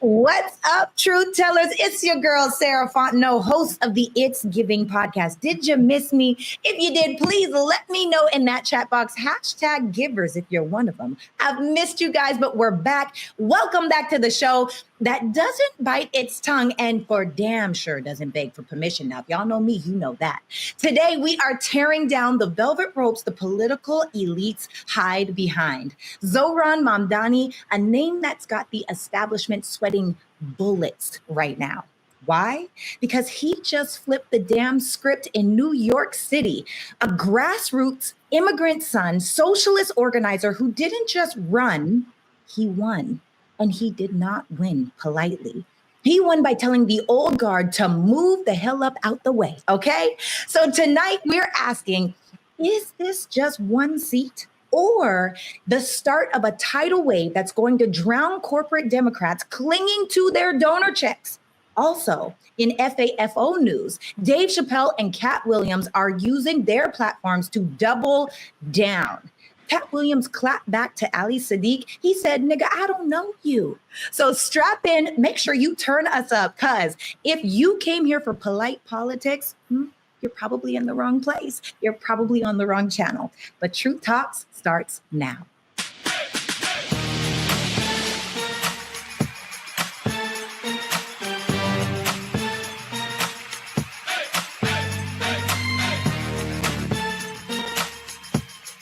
What's up, truth tellers? It's your girl, Sarah Fontenot, host of the It's Giving podcast. Did you miss me? If you did, please let me know in that chat box, hashtag givers, if you're one of them. I've missed you guys, but we're back. Welcome back to the show that doesn't bite its tongue and for damn sure doesn't beg for permission. Now, if y'all know me, you know that. Today, we are tearing down the velvet ropes the political elites hide behind. Zohran Mamdani, a name that's got the establishment sweating bullets right now. Why? Because he just flipped the damn script in New York City. A grassroots immigrant son, socialist organizer who didn't just run, he won. And he did not win politely. He won by telling the old guard to move the hell up out the way, okay? So tonight we're asking, is this just one seat or the start of a tidal wave that's going to drown corporate Democrats clinging to their donor checks? Also, in FAFO news, Dave Chappelle and Katt Williams are using their platforms to double down. Katt Williams clapped back to Ali Sadiq. He said, nigga, I don't know you. So strap in, make sure you turn us up, because if you came here for polite politics, you're probably in the wrong place. You're probably on the wrong channel. But Truth Talks starts now.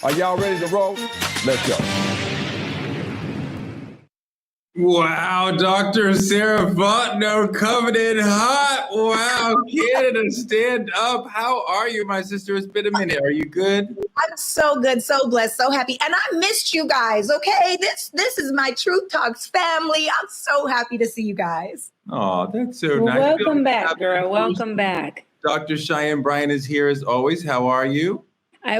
Are y'all ready to roll? Let's go. Wow, Dr. Sarah Fontenot coming in hot. Wow, Canada, stand up. How are you, my sister? It's been a minute. Are you good? I'm so good, so blessed, so happy. And I missed you guys, okay? This is my Truth Talks family. I'm so happy to see you guys. Oh, that's so nice. Welcome back, girl. Welcome back. Dr. Cheyenne Bryan is here as always. How are you? I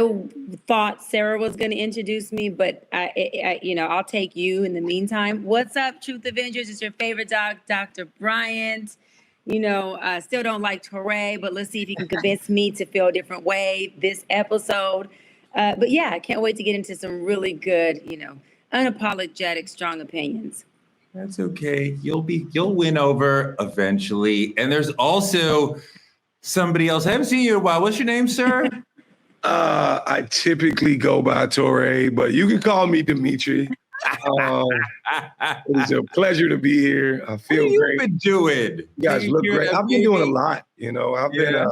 thought Sarah was going to introduce me, but I'll take you in the meantime. What's up, Truth Avengers? It's your favorite doc, Dr. Bryant. Still don't like Torre, but let's see if you can convince me to feel a different way this episode. But yeah, I can't wait to get into some really good, unapologetic, strong opinions. That's okay. You'll win over eventually. And there's also somebody else. I haven't seen you in a while. What's your name, sir? I typically go by Torre, but you can call me Dimitri. It's a pleasure to be here. I feel great. What have you been doing? You guys look great. I've been doing a lot, I've been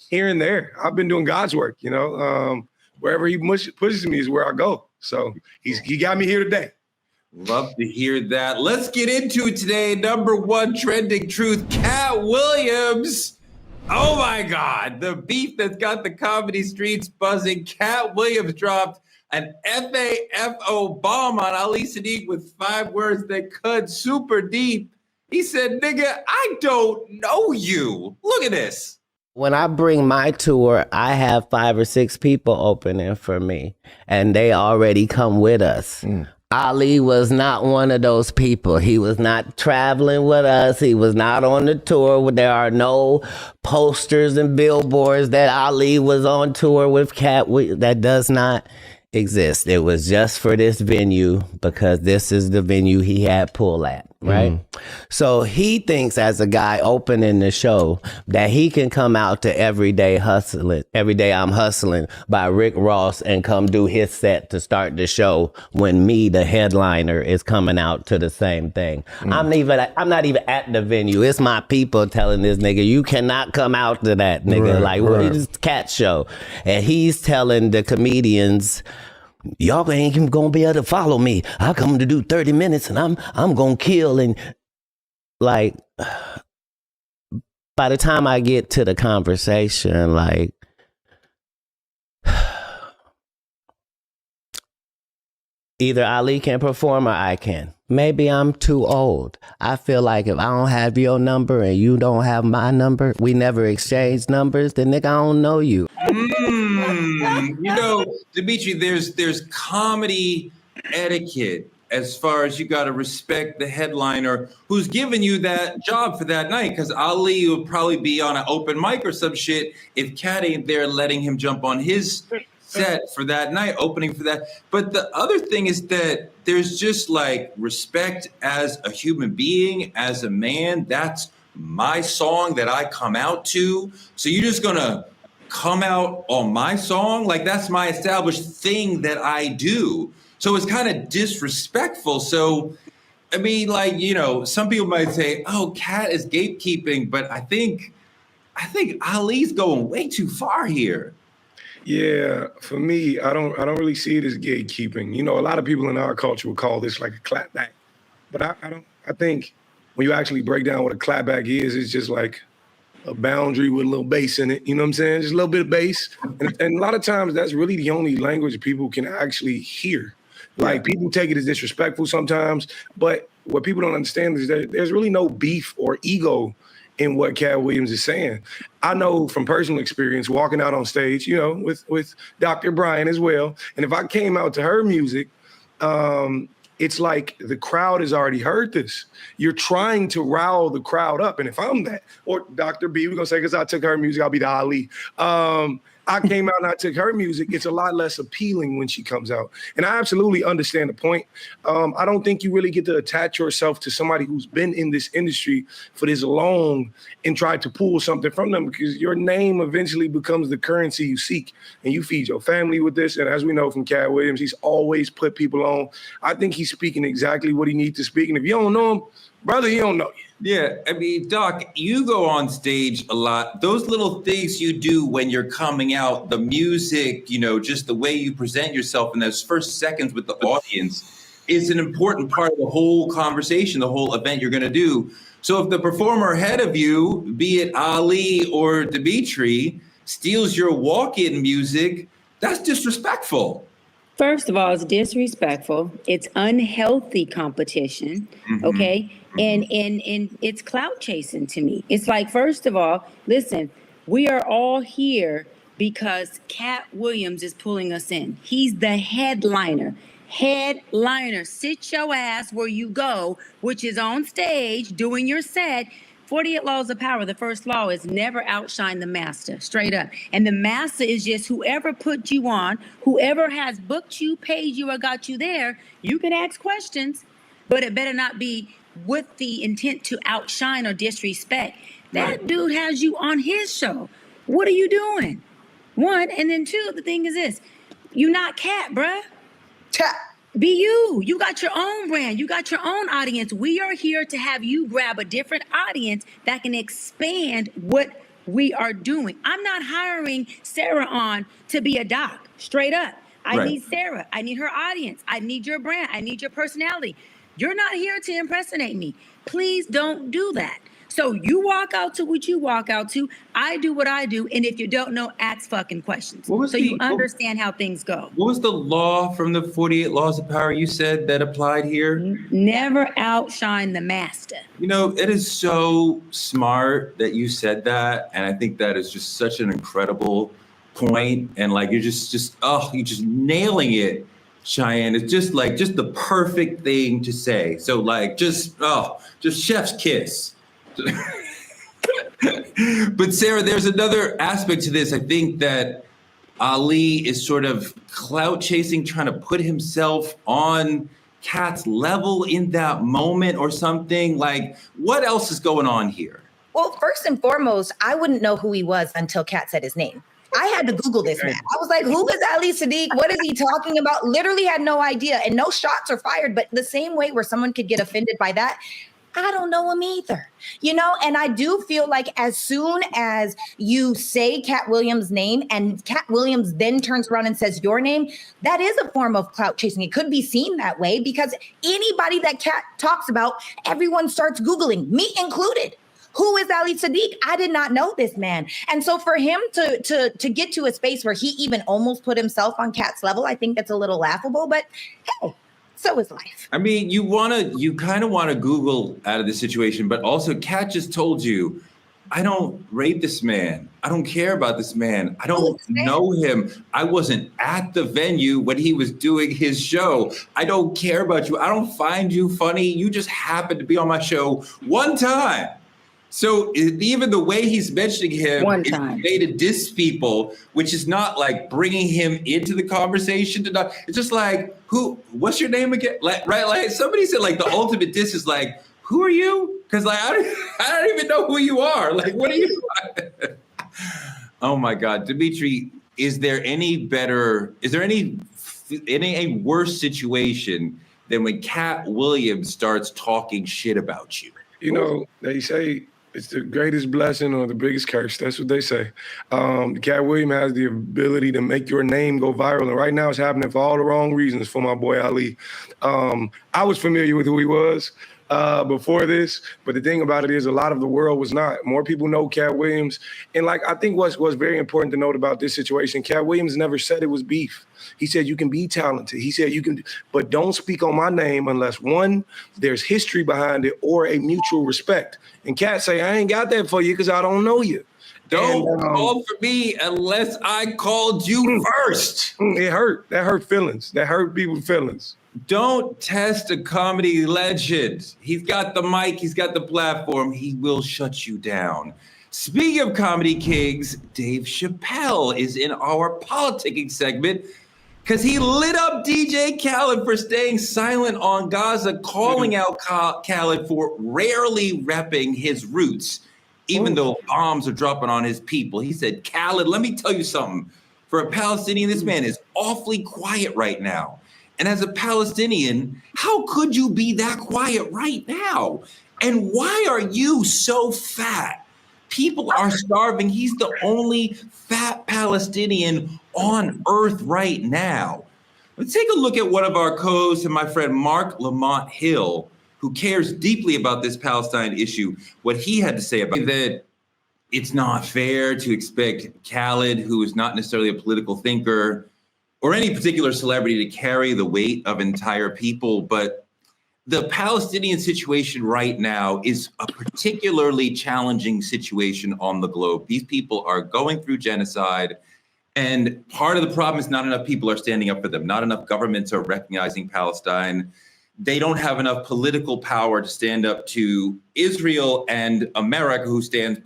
here and there. I've been doing God's work, wherever he pushes me is where I go. So he got me here today. Love to hear that. Let's get into it today. Number one trending truth, Katt Williams. Oh my God, the beef that's got the comedy streets buzzing. Katt Williams dropped an FAFO bomb on Ali Sadiq with 5 words that cut super deep. He said, nigga, I don't know you. Look at this. When I bring my tour, I have 5 or 6 people opening for me, and they already come with us. Ali was not one of those people. He was not traveling with us. He was not on the tour. There are no posters and billboards that Ali was on tour with Katt. That does not exist. It was just for this venue because this is the venue he had pull at, right? So he thinks as a guy opening the show that he can come out to Every Day I'm Hustling by Rick Ross and come do his set to start the show when me, the headliner, is coming out to the same thing. I'm not even at the venue. It's my people telling this nigga, you cannot come out to that, nigga. It's Katt show. And he's telling the comedians, y'all ain't even gonna be able to follow me. I come to do 30 minutes and I'm gonna kill. And by the time I get to the conversation, either Ali can perform or I can. Maybe I'm too old. I feel like if I don't have your number and you don't have my number, we never exchange numbers, then nigga, I don't know you. Dimitri, there's comedy etiquette as far as you got to respect the headliner who's giving you that job for that night, because Ali will probably be on an open mic or some shit if Katt ain't there letting him jump on his set for that night, opening for that. But the other thing is that there's just like respect as a human being, as a man. That's my song that I come out to. So you're just gonna come out on my song? Like that's my established thing that I do. So it's kind of disrespectful. So, I mean, like, you know, some people might say, oh, Katt is gatekeeping, but I think Ali's going way too far here. Yeah, for me, I don't really see it as gatekeeping. You know, a lot of people in our culture would call this like a clapback. But I think when you actually break down what a clapback is, it's just like a boundary with a little bass in it. You know what I'm saying? Just a little bit of bass. And a lot of times that's really the only language people can actually hear. Like people take it as disrespectful sometimes, but what people don't understand is that there's really no beef or ego in what Katt Williams is saying. I know from personal experience walking out on stage, you know, with Dr. Brian as well. And if I came out to her music, it's like the crowd has already heard this. You're trying to rile the crowd up. And if I'm that, or Dr. B, we're going to say, because I took her music, I'll be the Ali. I came out and I took her music. It's a lot less appealing when she comes out. And I absolutely understand the point. I don't think you really get to attach yourself to somebody who's been in this industry for this long and try to pull something from them, because your name eventually becomes the currency you seek, and you feed your family with this. And as we know from Katt Williams, he's always put people on. I think he's speaking exactly what he needs to speak. And if you don't know him, brother, he don't know you. Yeah, I mean, Doc, you go on stage a lot. Those little things you do when you're coming out, the music, you know, just the way you present yourself in those first seconds with the audience is an important part of the whole conversation, the whole event you're going to do. So if the performer ahead of you, be it Ali or Dimitri, steals your walk-in music, that's disrespectful. First of all, it's disrespectful. It's unhealthy competition, okay? And it's clout chasing to me. It's like, first of all, listen, we are all here because Katt Williams is pulling us in. He's the headliner. Headliner. Sit your ass where you go, which is on stage doing your set. 48 laws of power. The first law is never outshine the master, straight up. And the master is just whoever put you on, whoever has booked you, paid you, or got you there. You can ask questions, but it better not be with the intent to outshine or disrespect. That dude has you on his show. What are you doing? One, and then two, the thing is this. You not Katt, bruh. Be you. You got your own brand. You got your own audience. We are here to have you grab a different audience that can expand what we are doing. I'm not hiring Sarah on to be a doc, straight up. I need Sarah. I need her audience. I need your brand. I need your personality. You're not here to impersonate me. Please don't do that. So you walk out to what you walk out to. I do what I do. And if you don't know, ask fucking questions. So you understand how things go. What was the law from the 48 laws of power you said that applied here? Never outshine the master. You know, it is so smart that you said that. And I think that is just such an incredible point. And like, you're just nailing it, Cheyenne. It's just the perfect thing to say. So like, just chef's kiss. But Sarah, there's another aspect to this. I think that Ali is sort of clout chasing, trying to put himself on Katt's level in that moment or something. Like, what else is going on here? Well, first and foremost, I wouldn't know who he was until Katt said his name. I had to Google this man. I was like, who is Ali Siddiq? What is he talking about? Literally had no idea. And no shots are fired. But the same way where someone could get offended by that, I don't know him either, you know? And I do feel like as soon as you say Katt Williams' name and Katt Williams then turns around and says your name, that is a form of clout chasing. It could be seen that way because anybody that Katt talks about, everyone starts Googling, me included. Who is Ali Siddiq? I did not know this man. And so for him to get to a space where he even almost put himself on Katt's level, I think that's a little laughable, but hey, so is life. I mean, you kind of want to Google out of the situation, but also Katt just told you, I don't rate this man. I don't care about this man. I don't know him. I wasn't at the venue when he was doing his show. I don't care about you. I don't find you funny. You just happened to be on my show one time. So even the way he's mentioning him One is time. a way to diss people, which is not like bringing him into the conversation. It's just like, what's your name again? Like, right? Like somebody said, like the ultimate diss is like, who are you? Because like I don't even know who you are. Like, what are you? Oh my God, Dimitri, is there any worse situation than when Katt Williams starts talking shit about you? You know, they say it's the greatest blessing or the biggest curse. That's what they say. Katt Williams has the ability to make your name go viral. And right now it's happening for all the wrong reasons for my boy Ali. I was familiar with who he was before this, but the thing about it is a lot of the world was not. More people know Katt Williams. And like, I think what's very important to note about this situation, Katt Williams never said it was beef. He said, you can be talented. He said, you can, but don't speak on my name unless one, there's history behind it or a mutual respect. And Katt say, I ain't got that for you because I don't know you. Don't call for me unless I called you first. It hurt. That hurt feelings. That hurt people's feelings. Don't test a comedy legend. He's got the mic. He's got the platform. He will shut you down. Speaking of comedy kings, Dave Chappelle is in our politicking segment because he lit up DJ Khaled for staying silent on Gaza, calling out Khaled for rarely repping his roots, even though bombs are dropping on his people. He said, Khaled, let me tell you something. For a Palestinian, this man is awfully quiet right now. And as a Palestinian, how could you be that quiet right now? And why are you so fat? People are starving. He's the only fat Palestinian on earth right now. Let's take a look at one of our co-hosts and my friend Mark Lamont Hill, who cares deeply about this Palestine issue, what he had to say about that. It's not fair to expect Khaled, who is not necessarily a political thinker, or any particular celebrity to carry the weight of entire people. But the Palestinian situation right now is a particularly challenging situation on the globe. These people are going through genocide. And part of the problem is not enough people are standing up for them. Not enough governments are recognizing Palestine. They don't have enough political power to stand up to Israel and America, who stands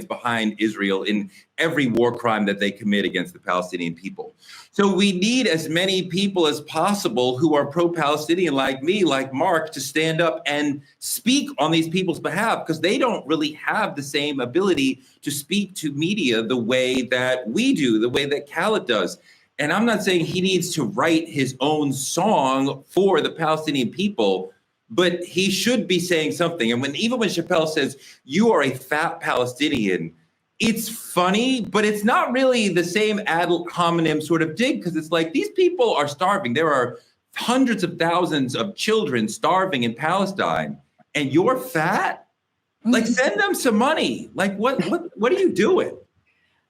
behind Israel in every war crime that they commit against the Palestinian people. So we need as many people as possible who are pro-Palestinian like me, like Mark, to stand up and speak on these people's behalf, because they don't really have the same ability to speak to media the way that we do, the way that Khaled does. And I'm not saying he needs to write his own song for the Palestinian people, but he should be saying something. And even when Chappelle says, you are a fat Palestinian, it's funny, but it's not really the same ad hominem sort of dig, because it's like, these people are starving. There are hundreds of thousands of children starving in Palestine, and you're fat? Like, send them some money. Like, what are you doing?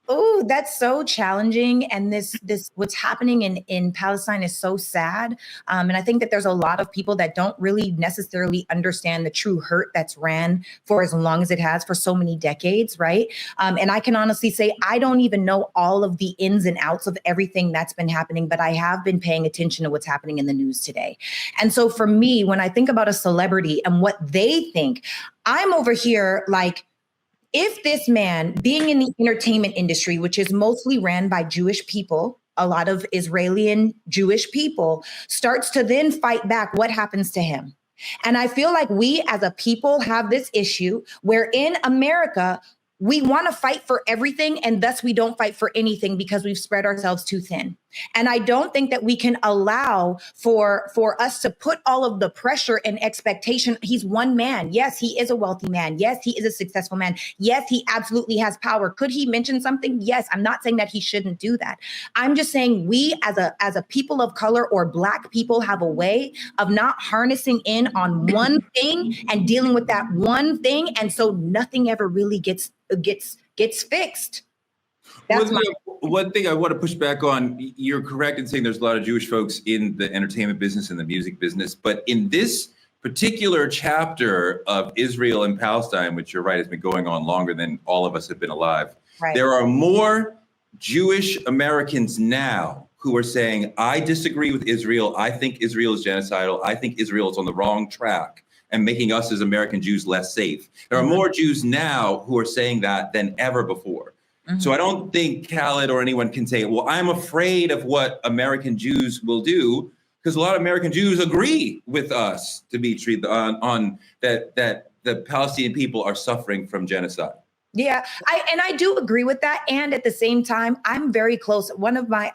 Oh, that's so challenging. And this what's happening in Palestine is so sad. And I think that there's a lot of people that don't really necessarily understand the true hurt that's ran for as long as it has for so many decades, right? And I can honestly say, I don't even know all of the ins and outs of everything that's been happening, but I have been paying attention to what's happening in the news today. And so for me, when I think about a celebrity and what they think, I'm over here like, if this man, being in the entertainment industry, which is mostly ran by Jewish people, a lot of Israeli and Jewish people, starts to then fight back, what happens to him? And I feel like we as a people have this issue where in America, we want to fight for everything, and thus we don't fight for anything because we've spread ourselves too thin. And I don't think that we can allow for us to put all of the pressure and expectation. He's one man. Yes, he is a wealthy man. Yes, he is a successful man. Yes, he absolutely has power. Could he mention something? Yes, I'm not saying that he shouldn't do that. I'm just saying we as a people of color or Black people have a way of not harnessing in on one thing and dealing with that one thing. And so nothing ever really gets fixed. That's one thing I want to push back on. You're correct in saying there's a lot of Jewish folks in the entertainment business and the music business, but in this particular chapter of Israel and Palestine, which you're right, has been going on longer than all of us have been alive. right. There are more Jewish Americans now who are saying, I disagree with Israel. I think Israel is genocidal. I think Israel is on the wrong track. and making us as American Jews less safe. There are more Jews now who are saying that than ever before. So I don't think Khaled or anyone can say, well, I'm afraid of what American Jews will do, because a lot of American Jews agree with us, Dimitri, on that the Palestinian people are suffering from genocide. Yeah, I do agree with that. And at the same time, I'm very close. One of my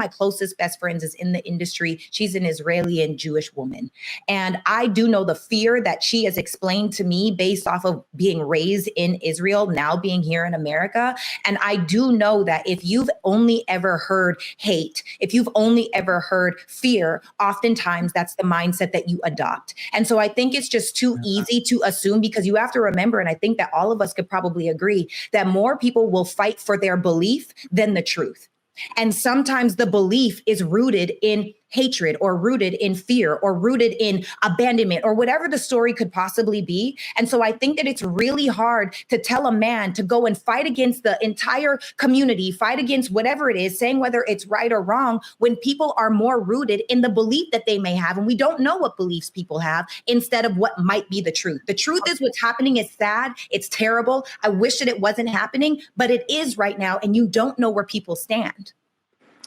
closest best friends is in the industry. She's an Israeli and Jewish woman. And I do know the fear that she has explained to me based off of being raised in Israel, now being here in America. And I do know that if you've only ever heard hate, if you've only ever heard fear, oftentimes that's the mindset that you adopt. And so I think it's just too easy to assume, because you have to remember, and I think that all of us could probably agree, that more people will fight for their belief than the truth. And sometimes the belief is rooted in hatred or rooted in fear or rooted in abandonment or whatever the story could possibly be. And so I think that it's really hard to tell a man to go and fight against the entire community, fight against whatever it is, saying whether it's right or wrong, when people are more rooted in the belief that they may have. And we don't know what beliefs people have instead of what might be the truth. The truth is what's happening is sad. It's terrible. I wish that it wasn't happening, but it is right now. And you don't know where people stand.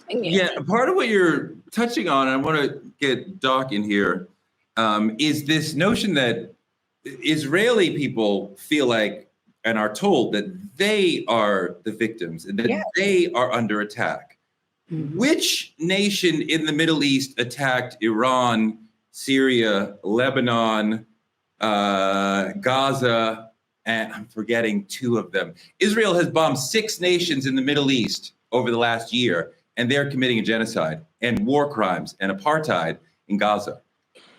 Yeah, part of what you're touching on, I want to get Doc in here, is this notion that Israeli people feel like and are told that they are the victims and that they are under attack. Which nation in the Middle East attacked Iran, Syria, Lebanon, Gaza, and I'm forgetting two of them? Israel has bombed 6 nations in the Middle East over the last year, and they're committing a genocide and war crimes and apartheid in Gaza.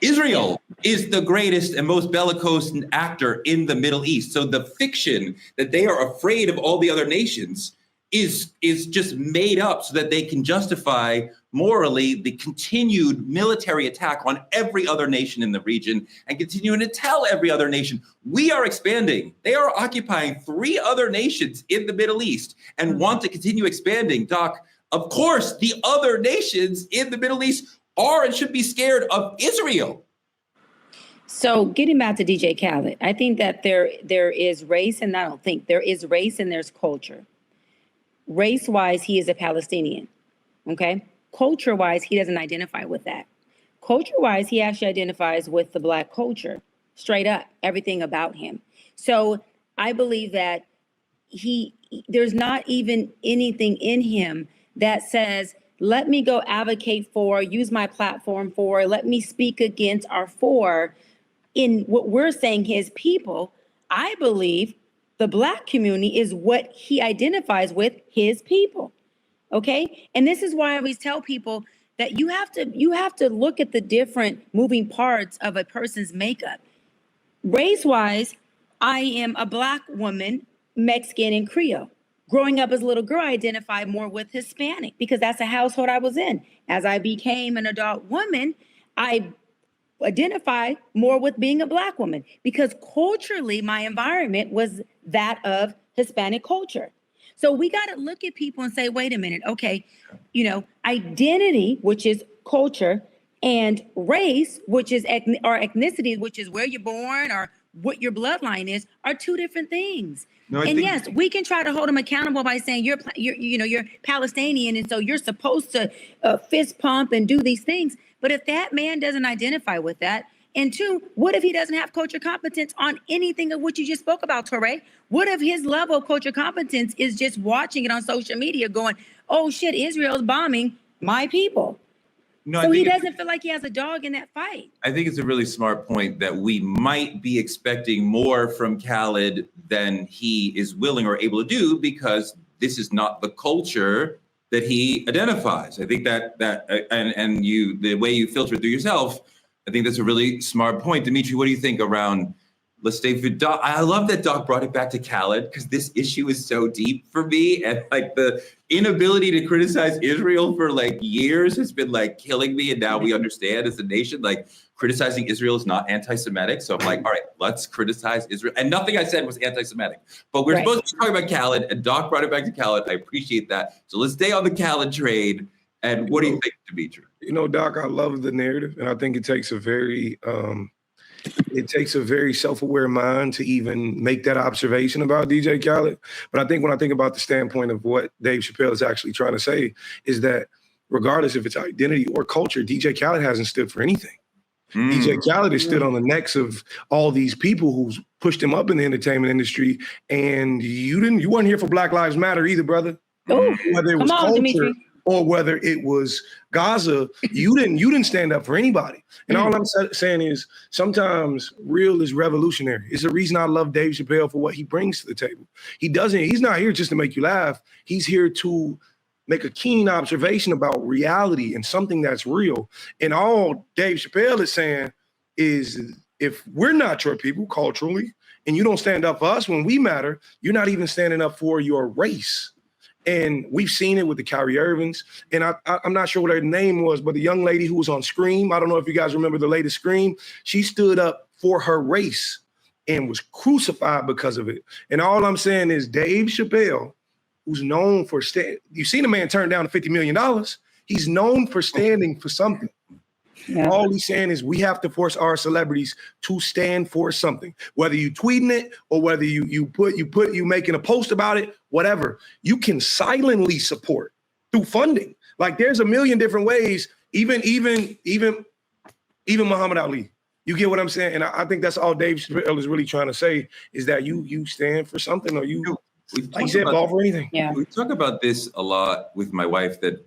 Israel is the greatest and most bellicose actor in the Middle East. So the fiction that they are afraid of all the other nations is just made up so that they can justify morally the continued military attack on every other nation in the region and continuing to tell every other nation, we are expanding. They are occupying 3 other nations in the Middle East and want to continue expanding. Doc, of course, the other nations in the Middle East are and should be scared of Israel. So getting back to DJ Khaled, I think that there is race, and I don't think there is race and there's culture. Race-wise, he is a Palestinian, okay? Culture-wise, he doesn't identify with that. Culture-wise, he actually identifies with the Black culture, straight up, everything about him. So I believe that there's not even anything in him that says, let me go advocate for, use my platform for, let me speak against or for. In what we're saying, his people, I believe the Black community is what he identifies with, his people. Okay. And this is why I always tell people that you have to look at the different moving parts of a person's makeup. Race-wise, I am a Black woman, Mexican and Creole. Growing up as a little girl, I identified more with Hispanic because that's the household I was in. As I became an adult woman, I identify more with being a Black woman because culturally my environment was that of Hispanic culture. So we got to look at people and say, wait a minute, okay, identity, which is culture, and race, which is or ethnicity, which is where you're born or what your bloodline is, are 2 different things. No, and yes, we can try to hold them accountable by saying you're Palestinian, and so you're supposed to fist pump and do these things. But if that man doesn't identify with that, and 2, what if he doesn't have culture competence on anything of what you just spoke about, Torre? What if his level of culture competence is just watching it on social media going, oh shit, Israel's bombing my people? No, so he doesn't feel like he has a dog in that fight. I think it's a really smart point that we might be expecting more from Khaled than he is willing or able to do because this is not the culture that he identifies. I think that the way you filter through yourself, I think that's a really smart point. Dimitri, what do you think around, let's stay for Doc? I love that Doc brought it back to Khaled because this issue is so deep for me, and like the inability to criticize Israel for like years has been like killing me. And now we understand as a nation, like criticizing Israel is not anti-Semitic. So I'm like, all right, let's criticize Israel. And nothing I said was anti-Semitic, but we're supposed to be talking about Khaled, and Doc brought it back to Khaled. I appreciate that. So let's stay on the Khaled trade. And what do you think, Dimitri? Doc, I love the narrative, and I think it takes a very it takes a very self-aware mind to even make that observation about DJ Khaled. But I think when I think about the standpoint of what Dave Chappelle is actually trying to say is that regardless if it's identity or culture, DJ Khaled hasn't stood for anything. DJ Khaled has stood on the necks of all these people who's pushed him up in the entertainment industry. And you weren't here for Black Lives Matter either, brother. Ooh, whether it was culture Dimitri. or whether it was Gaza, you didn't stand up for anybody. And all I'm saying is sometimes real is revolutionary. It's the reason I love Dave Chappelle for what he brings to the table. He's not here just to make you laugh. He's here to make a keen observation about reality and something that's real. And all Dave Chappelle is saying is if we're not your people culturally and you don't stand up for us when we matter, you're not even standing up for your race. And we've seen it with the Kyrie Irvings. And I'm not sure what her name was, but the young lady who was on Scream, I don't know if you guys remember the latest Scream, she stood up for her race and was crucified because of it. And all I'm saying is Dave Chappelle, who's known for you've seen a man turn down $50 million. He's known for standing for something. Yeah. All he's saying is we have to force our celebrities to stand for something. Whether you tweeting it or whether you making a post about it, whatever, you can silently support through funding. Like there's a million different ways. Even Muhammad Ali. You get what I'm saying? And I think that's all Dave Chappelle is really trying to say is that you stand for something or you like said, fall for anything. Yeah. We talk about this a lot with my wife that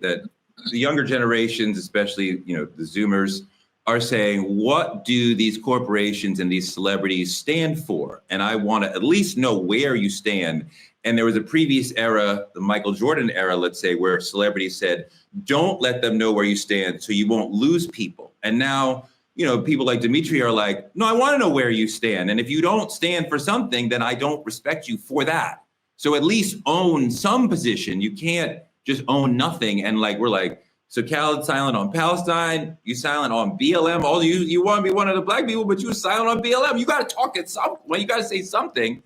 the younger generations, especially, the Zoomers, are saying, what do these corporations and these celebrities stand for? And I want to at least know where you stand. And there was a previous era, the Michael Jordan era, let's say, where celebrities said, don't let them know where you stand so you won't lose people. And now, people like Dimitri are like, no, I want to know where you stand. And if you don't stand for something, then I don't respect you for that. So at least own some position. You can't just own nothing. And we're like, so Khaled silent on Palestine, you silent on BLM. All you want to be one of the black people, but you silent on BLM. You got to talk at some point. You got to say something.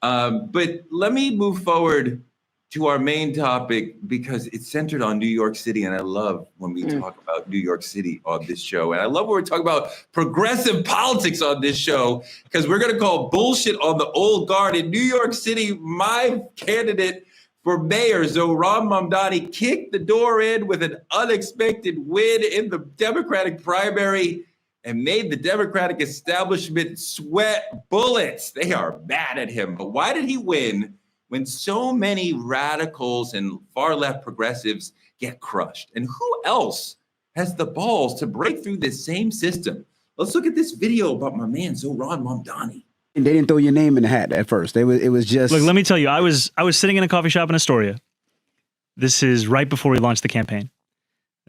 But let me move forward to our main topic because it's centered on New York City. And I love when we talk about New York City on this show. And I love when we're talking about progressive politics on this show because we're going to call bullshit on the old guard in New York City. My candidate for mayor, Zohran Mamdani, kicked the door in with an unexpected win in the Democratic primary and made the Democratic establishment sweat bullets. They are mad at him. But why did he win when so many radicals and far-left progressives get crushed? And who else has the balls to break through this same system? Let's look at this video about my man, Zohran Mamdani. And they didn't throw your name in the hat at first. It was just... Look, let me tell you, I was sitting in a coffee shop in Astoria. This is right before we launched the campaign.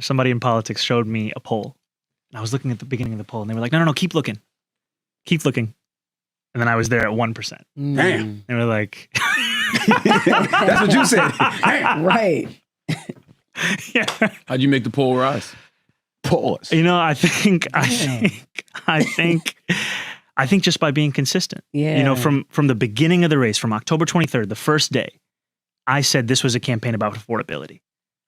Somebody in politics showed me a poll. And I was looking at the beginning of the poll, and they were like, no, keep looking. Keep looking. And then I was there at 1%. Damn. They were like... That's what you said. Right. Yeah. How'd you make the poll rise? Pause. I think just by being consistent. Yeah. From the beginning of the race, from October 23rd, the first day, I said this was a campaign about affordability.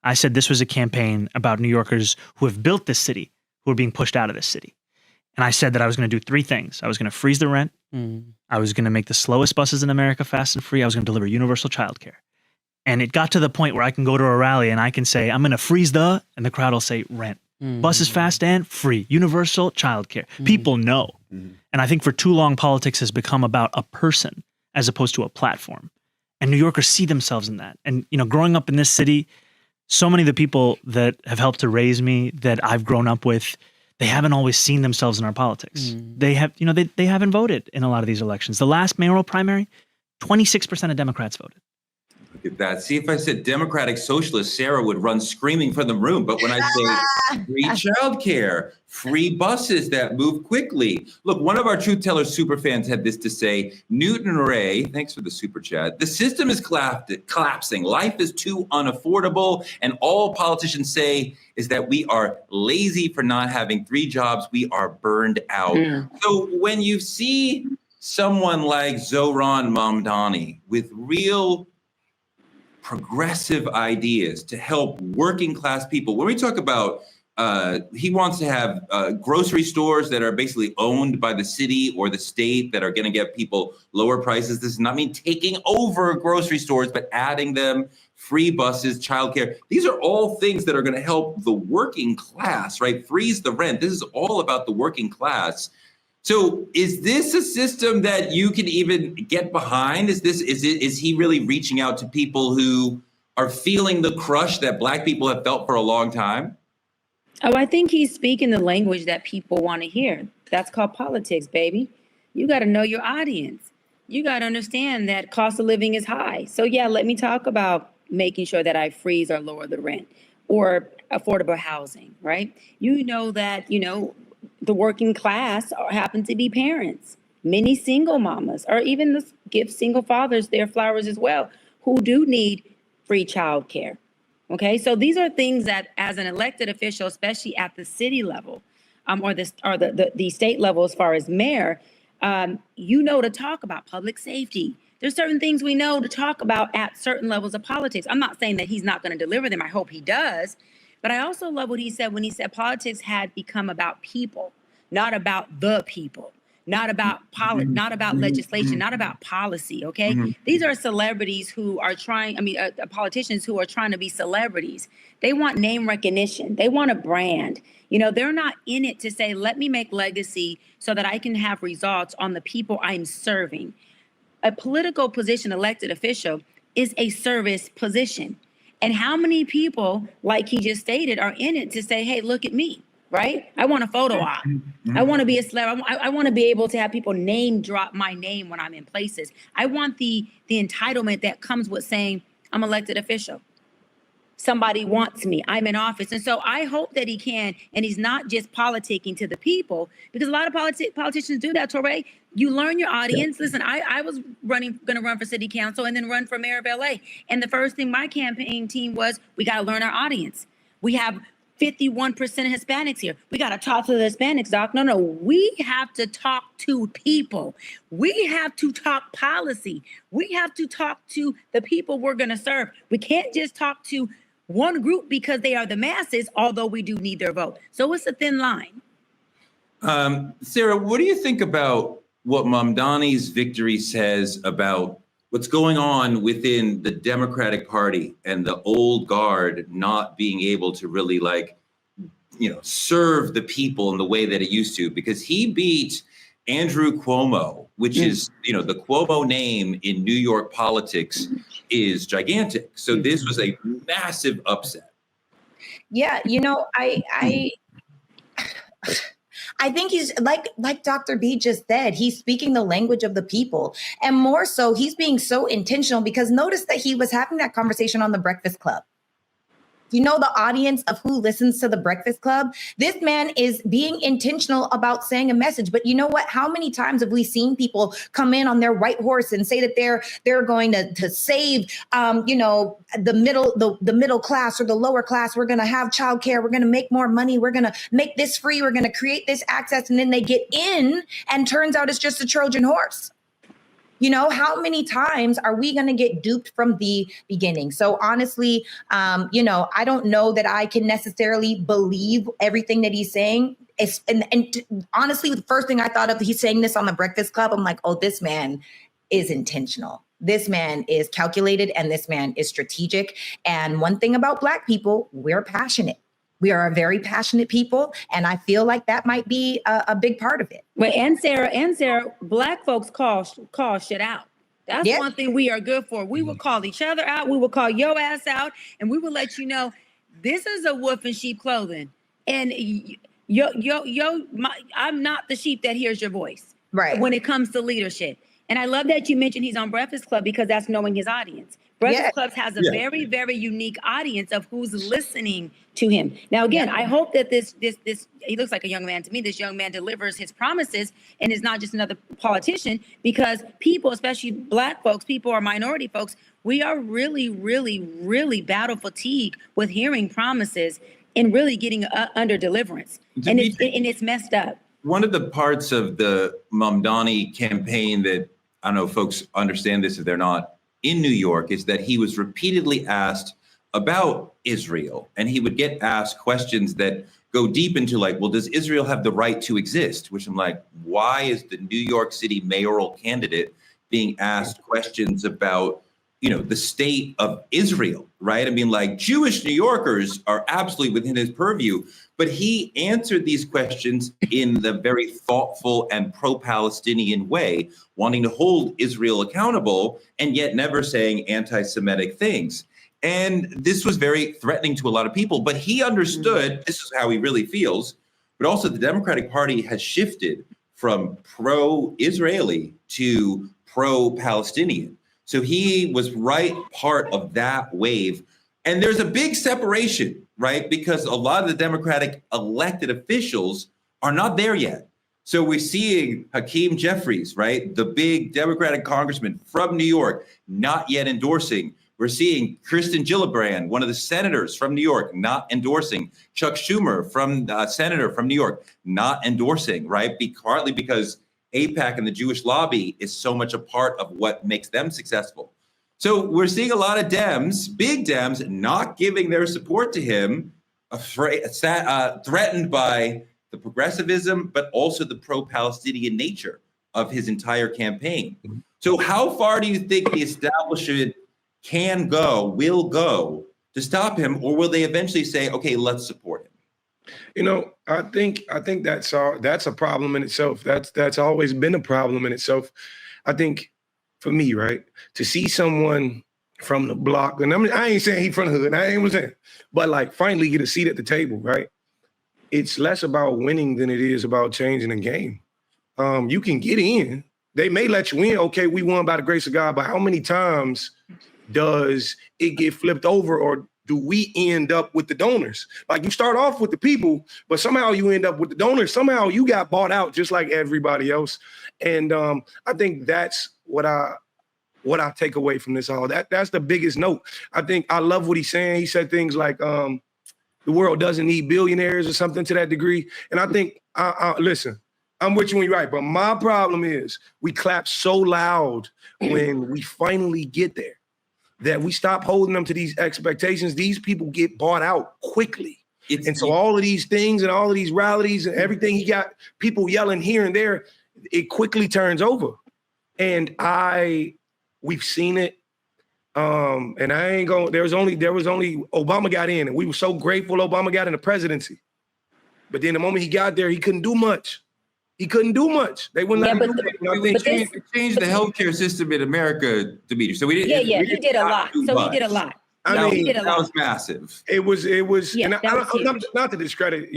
I said this was a campaign about New Yorkers who have built this city, who are being pushed out of this city. And I said that I was going to do three things. I was going to freeze the rent. I was going to make the slowest buses in America fast and free. I was going to deliver universal childcare. And it got to the point where I can go to a rally and I can say, I'm going to freeze and the crowd will say rent. Buses fast and free, universal childcare. People know. And I think for too long, politics has become about a person as opposed to a platform. And New Yorkers see themselves in that. And, growing up in this city, so many of the people that have helped to raise me, that I've grown up with, they haven't always seen themselves in our politics. They have, they haven't voted in a lot of these elections. The last mayoral primary, 26% of Democrats voted. Look at that. See, if I said Democratic Socialist, Sarah would run screaming from the room. But when I say free childcare, free buses that move quickly. Look, one of our Truth Tellers super fans had this to say, Newton Ray, thanks for the super chat. The system is collapsing. Life is too unaffordable. And all politicians say is that we are lazy for not having 3 jobs. We are burned out. So when you see someone like Zohran Mamdani with real progressive ideas to help working class people. When we talk about He wants to have grocery stores that are basically owned by the city or the state that are going to get people lower prices. This does not mean taking over grocery stores, but adding them, free buses, childcare. These are all things that are going to help the working class, right? Freeze the rent. This is all about the working class. So is this a system that you can even get behind? Is he really reaching out to people who are feeling the crush that Black people have felt for a long time? Oh, I think he's speaking the language that people want to hear. That's called politics, baby. You got to know your audience. You got to understand that cost of living is high. So yeah, let me talk about making sure that I freeze or lower the rent or affordable housing, right? You know that, the working class happen to be parents, many single mamas, or even give single fathers their flowers as well, who do need free childcare. Okay, so these are things that, as an elected official, especially at the city level, or the state level, as far as mayor, to talk about public safety. There's certain things we know to talk about at certain levels of politics. I'm not saying that he's not going to deliver them. I hope he does. But I also love what he said when he said politics had become about people, not about the people, not about not about legislation, not about policy. Okay, these are celebrities who are politicians who are trying to be celebrities. They want name recognition. They want a brand. They're not in it to say, let me make legacy so that I can have results on the people I'm serving. A political position, elected official, is a service position. And how many people, like he just stated, are in it to say, hey, look at me, right? I want a photo op. I want to be a celeb. I want to be able to have people name drop my name when I'm in places. I want the entitlement that comes with saying I'm elected official. Somebody wants me. I'm in office. And so I hope that he can, and he's not just politicking to the people, because a lot of politicians do that, Torre. You learn your audience. Listen, I was going to run for city council and then run for mayor of LA. And the first thing my campaign team was, we got to learn our audience. We have 51% of Hispanics here. We got to talk to the Hispanics, Doc. No, we have to talk to people. We have to talk policy. We have to talk to the people we're going to serve. We can't just talk to one group because they are the masses, although we do need their vote. So it's a thin line. Sarah, what do you think about what Mamdani's victory says about what's going on within the Democratic Party and the old guard not being able to really serve the people in the way that it used to? Because he beat Andrew Cuomo, which is, the Cuomo name in New York politics is gigantic. So this was a massive upset. Yeah, I think he's like Dr. B just said, he's speaking the language of the people. And more so, he's being so intentional, because notice that he was having that conversation on the Breakfast Club. The audience of who listens to the Breakfast Club, this man is being intentional about saying a message. But you know what? How many times have we seen people come in on their white horse and say that they're going to save, the middle class or the lower class? We're going to have childcare. We're going to make more money. We're going to make this free. We're going to create this access. And then they get in and turns out it's just a Trojan horse. How many times are we going to get duped from the beginning? So honestly, I don't know that I can necessarily believe everything that he's saying. Honestly, the first thing I thought of, he's saying this on the Breakfast Club. I'm like, oh, this man is intentional. This man is calculated, and this man is strategic. And one thing about Black people, we're passionate. We are a very passionate people, and I feel like that might be a big part of it. But and Sarah, Black folks call shit out. That's one thing we are good for. We will call each other out. We will call your ass out, and we will let you know this is a wolf in sheep clothing. And I'm not the sheep that hears your voice, right? When it comes to leadership. And I love that you mentioned he's on Breakfast Club, because that's knowing his audience. Breakfast Club has a very, very unique audience of who's listening to him. Now, again, I hope that this he looks like a young man to me. This young man delivers his promises and is not just another politician, because people, especially Black folks, people or minority folks, we are really, really, really battle fatigued with hearing promises and really getting under deliverance. And it's messed up. One of the parts of the Mamdani campaign that, I don't know if folks understand this if they're not in New York, is that he was repeatedly asked about Israel, and he would get asked questions that go deep into like, well, does Israel have the right to exist? Which I'm like, why is the New York City mayoral candidate being asked questions about, the state of Israel, right? I mean, like Jewish New Yorkers are absolutely within his purview, but he answered these questions in the very thoughtful and pro-Palestinian way, wanting to hold Israel accountable and yet never saying anti-Semitic things. And this was very threatening to a lot of people, but he understood this is how he really feels. But also the Democratic Party has shifted from pro-Israeli to pro-Palestinian. So he was right part of that wave. And there's a big separation, right? Because a lot of the Democratic elected officials are not there yet. So we're seeing Hakeem Jeffries, right? The big Democratic congressman from New York, not yet endorsing. We're seeing Kirsten Gillibrand, one of the senators from New York, not endorsing. Chuck Schumer, senator from New York, not endorsing, right? Partly because AIPAC and the Jewish lobby is so much a part of what makes them successful. So we're seeing a lot of Dems, big Dems, not giving their support to him, threatened by the progressivism, but also the pro-Palestinian nature of his entire campaign. So how far do you think the establishment will go to stop him, or will they eventually say, okay, let's support him? I think that's a problem in itself. That's always been a problem in itself. I think for me, right, to see someone from the block, and I ain't saying he from the hood, I ain't saying, but like finally get a seat at the table, right? It's less about winning than it is about changing the game. You can get in. They may let you in. Okay, we won by the grace of God, but how many times does it get flipped over, or do we end up with the donors? Like you start off with the people, but somehow you end up with the donors. Somehow you got bought out just like everybody else. And I think that's what I take away from this all. That's the biggest note. I think I love what he's saying. He said things like the world doesn't need billionaires or something to that degree. And I think, listen, I'm with you when you're right, but my problem is we clap so loud when we finally get there that we stop holding them to these expectations. These people get bought out quickly. And so all of these things and all of these rallies and everything, he got people yelling here and there, it quickly turns over. And we've seen it. And I ain't going, there was only Obama got in, and we were so grateful Obama got in the presidency. But then the moment he got there, he couldn't do much. They wouldn't let him do it. They changed the healthcare system in America, Demetri. So we didn't. He did a lot. So he did a lot. That was massive. It was. Yeah, and not to discredit,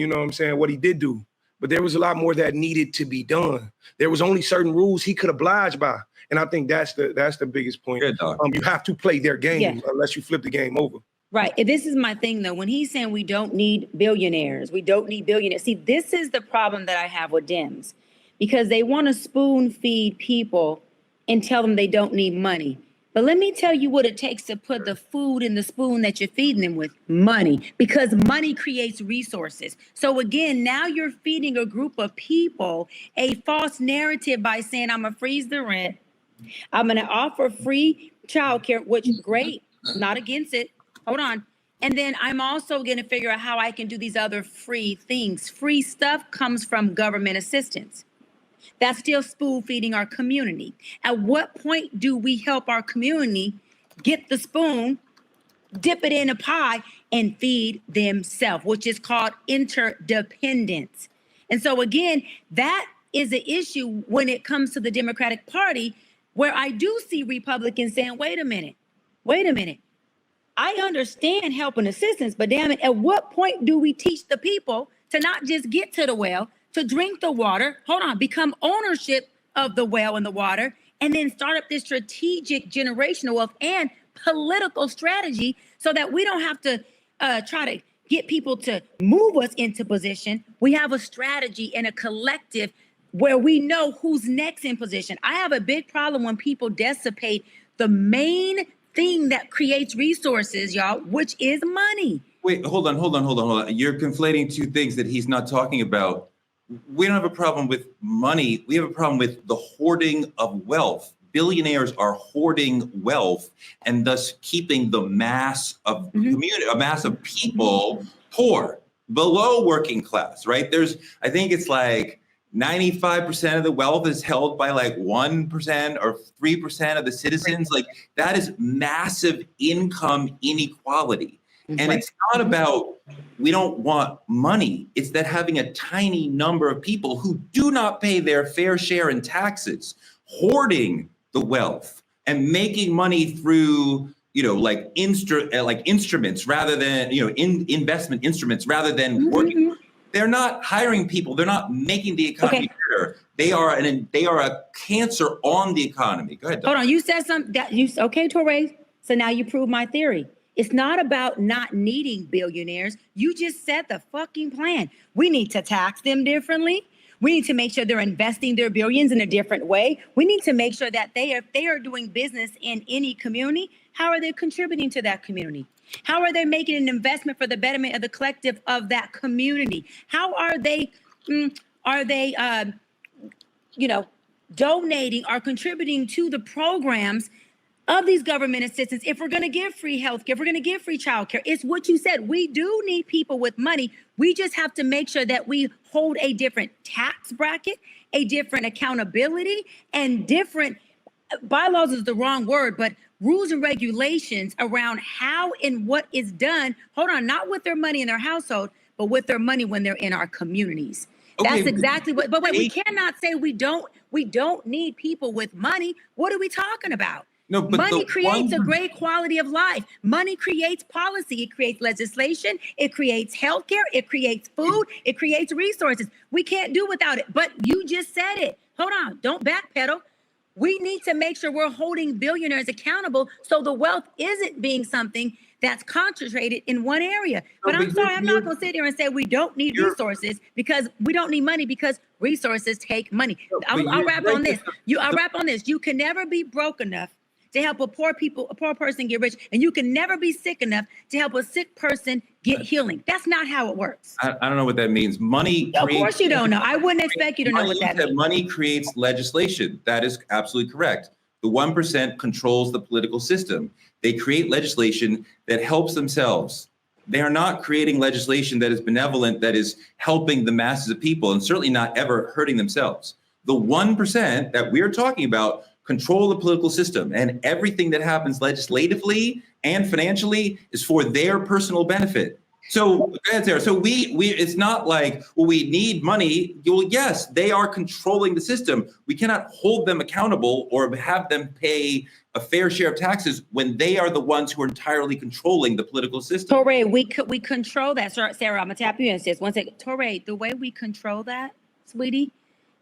what he did do, but there was a lot more that needed to be done. There was only certain rules he could oblige by, and I think that's the biggest point. Good, dog. You have to play their game unless you flip the game over. Right. And this is my thing, though. When he's saying we don't need billionaires, see, this is the problem that I have with Dems, because they want to spoon feed people and tell them they don't need money. But let me tell you what it takes to put the food in the spoon that you're feeding them with: money, because money creates resources. So again, now you're feeding a group of people a false narrative by saying, I'm going to freeze the rent. I'm going to offer free childcare, which is great, not against it. Hold on. And then I'm also going to figure out how I can do these other free things. Free stuff comes from government assistance. That's still spoon feeding our community. At what point do we help our community get the spoon, dip it in a pie, and feed themselves, which is called interdependence? And so again, that is an issue when it comes to the Democratic Party, where I do see Republicans saying, wait a minute. I understand help and assistance, but damn it, at what point do we teach the people to not just get to the well, to drink the water, become ownership of the well and the water, and then start up this strategic generational wealth and political strategy so that we don't have to try to get people to move us into position. We have a strategy and a collective where we know who's next in position. I have a big problem when people dissipate the main thing that creates resources, y'all, which is money. Wait, hold on. You're conflating two things that he's not talking about. We don't have a problem with money. We have a problem with the hoarding of wealth. Billionaires are hoarding wealth and thus keeping the mass of community, a mass of people poor. below working class, right? I think it's like 95% of the wealth is held by like 1% or 3% of the citizens. Like that is massive income inequality. And it's not about, we don't want money. It's that having a tiny number of people who do not pay their fair share in taxes, hoarding the wealth and making money through, like instruments rather than, investment instruments rather than working. They're not hiring people. They're not making the economy better. They are a cancer on the economy. Go ahead, Doug. Hold on. You said something Torre. So now you prove my theory. It's not about not needing billionaires. You just said the fucking plan. We need to tax them differently. We need to make sure they're investing their billions in a different way. We need to make sure that if they are doing business in any community, how are they contributing to that community? How are they making an investment for the betterment of the collective of that community? How are they donating or contributing to the programs of these government assistance? If we're going to give free healthcare, if we're going to give free childcare, it's what you said. We do need people with money. We just have to make sure that we hold a different tax bracket, a different accountability, and different bylaws is the wrong word, but rules and regulations around how and what is done. Hold on, not with their money in their household, but with their money when they're in our communities. Okay, That's exactly what. But wait, we cannot say we don't need people with money. What are we talking about? No, but money creates a great quality of life. Money creates policy. It creates legislation. It creates healthcare. It creates food. It creates resources. We can't do without it. But you just said it. Hold on. Don't backpedal. We need to make sure we're holding billionaires accountable so the wealth isn't being something that's concentrated in one area. But I'm sorry, I'm not going to sit here and say we don't need resources because we don't need money because resources take money. I'll wrap on this. I'll wrap on this. You can never be broke enough to help a poor person get rich, and you can never be sick enough to help a sick person get healing. That's not how it works. I don't know what that means. Money. Of course you don't know. I wouldn't expect you to know what that means. Money creates legislation. That is absolutely correct. The 1% controls the political system. They create legislation that helps themselves. They are not creating legislation that is benevolent, that is helping the masses of people, and certainly not ever hurting themselves. The 1% that we're talking about control the political system, and everything that happens legislatively and financially is for their personal benefit. So go ahead, Sarah. So we it's not like, well, we need money. Well, yes, they are controlling the system. We cannot hold them accountable or have them pay a fair share of taxes when they are the ones who are entirely controlling the political system. Torre, we control that. Sarah, I'm gonna tap you in, sis. One second. Torre, the way we control that, sweetie,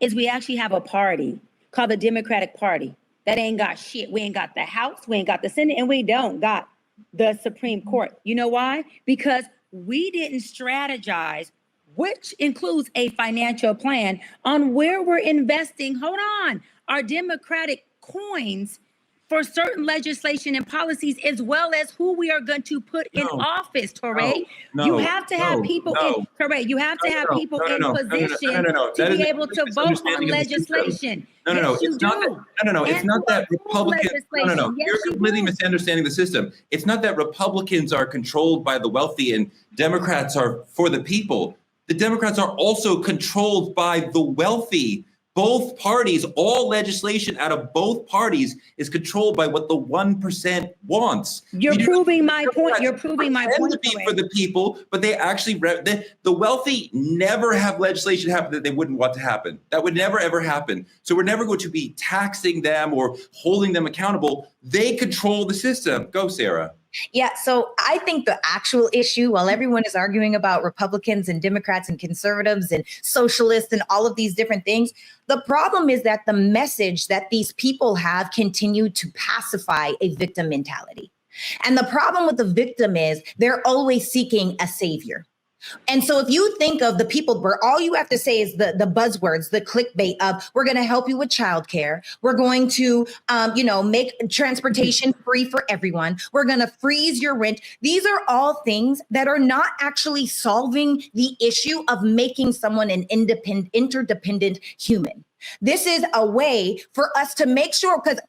is we actually have a party called the Democratic Party that ain't got shit. We ain't got the House, we ain't got the Senate, and we don't got the Supreme Court. You know why? Because we didn't strategize, which includes a financial plan on where we're investing, our democratic coins for certain legislation and policies, as well as who we are going to put in office, Torre. You have to have people in, Torre, you have to have people in position to be able to vote on legislation. It's not that Republicans, you're completely misunderstanding the system. It's not that Republicans are controlled by the wealthy and Democrats are for the people. The Democrats are also controlled by the wealthy. Both parties, all legislation out of both parties is controlled by what the 1% wants. You're proving my point. You're proving my point. To be for the people, but they actually, the wealthy never have legislation happen that they wouldn't want to happen. That would never, ever happen. So we're never going to be taxing them or holding them accountable. They control the system. Go, Sarah. Yeah, so I think the actual issue, while everyone is arguing about Republicans and Democrats and conservatives and socialists and all of these different things, the problem is that the message that these people have continued to pacify a victim mentality. And the problem with the victim is they're always seeking a savior. And so if you think of the people where all you have to say is the buzzwords, the clickbait of we're going to help you with childcare. We're going to, make transportation free for everyone. We're going to freeze your rent. These are all things that are not actually solving the issue of making someone an interdependent human. This is a way for us to make sure, because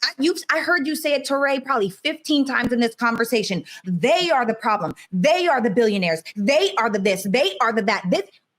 I heard you say it, Touré, probably 15 times in this conversation. They are the problem. They are the billionaires. They are the this. They are the that.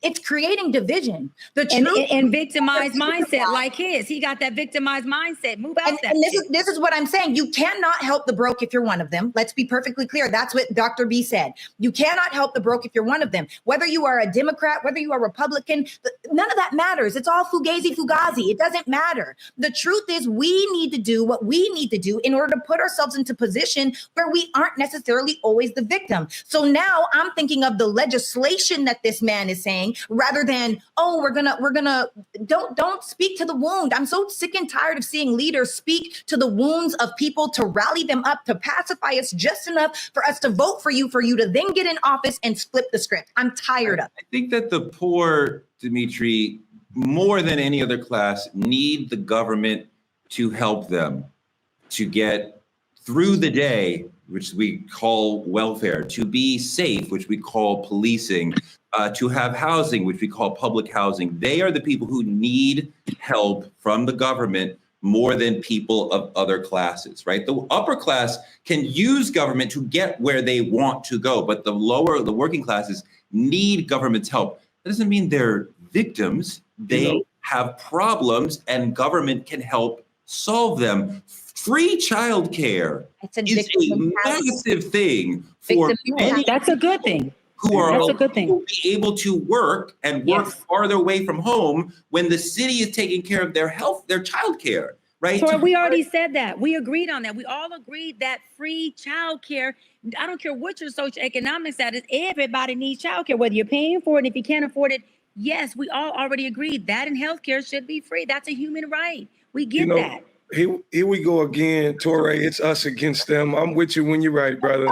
It's creating division. The truth and victimized mindset like his. He got that victimized mindset. Move out and this is what I'm saying. You cannot help the broke if you're one of them. Let's be perfectly clear. That's what Dr. B said. You cannot help the broke if you're one of them. Whether you are a Democrat, whether you are Republican, none of that matters. It's all fugazi. It doesn't matter. The truth is we need to do what we need to do in order to put ourselves into position where we aren't necessarily always the victim. So now I'm thinking of the legislation that this man is saying, rather than, oh, we're gonna don't speak to the wound. I'm so sick and tired of seeing leaders speak to the wounds of people to rally them up, to pacify us just enough for us to vote for you to then get in office and flip the script. I'm tired of it. I think that the poor, Dimitri, more than any other class, need the government to help them to get through the day, which we call welfare, to be safe, which we call policing, to have housing, which we call public housing. They are the people who need help from the government more than people of other classes, right? The upper class can use government to get where they want to go, but the working classes need government's help. That doesn't mean they're victims. They have problems and government can help solve them. Free childcare is a massive thing for many. That's a good thing. Who are be able to work and work farther away from home when the city is taking care of their health, their childcare, right? So we already said that. We agreed on that. We all agreed that free childcare, I don't care what your socioeconomic status, everybody needs childcare, whether you're paying for it, if you can't afford it. Yes, we all already agreed that, and healthcare should be free. That's a human right. We get that. Here we go again, Touré. It's us against them. I'm with you when you're right, brother.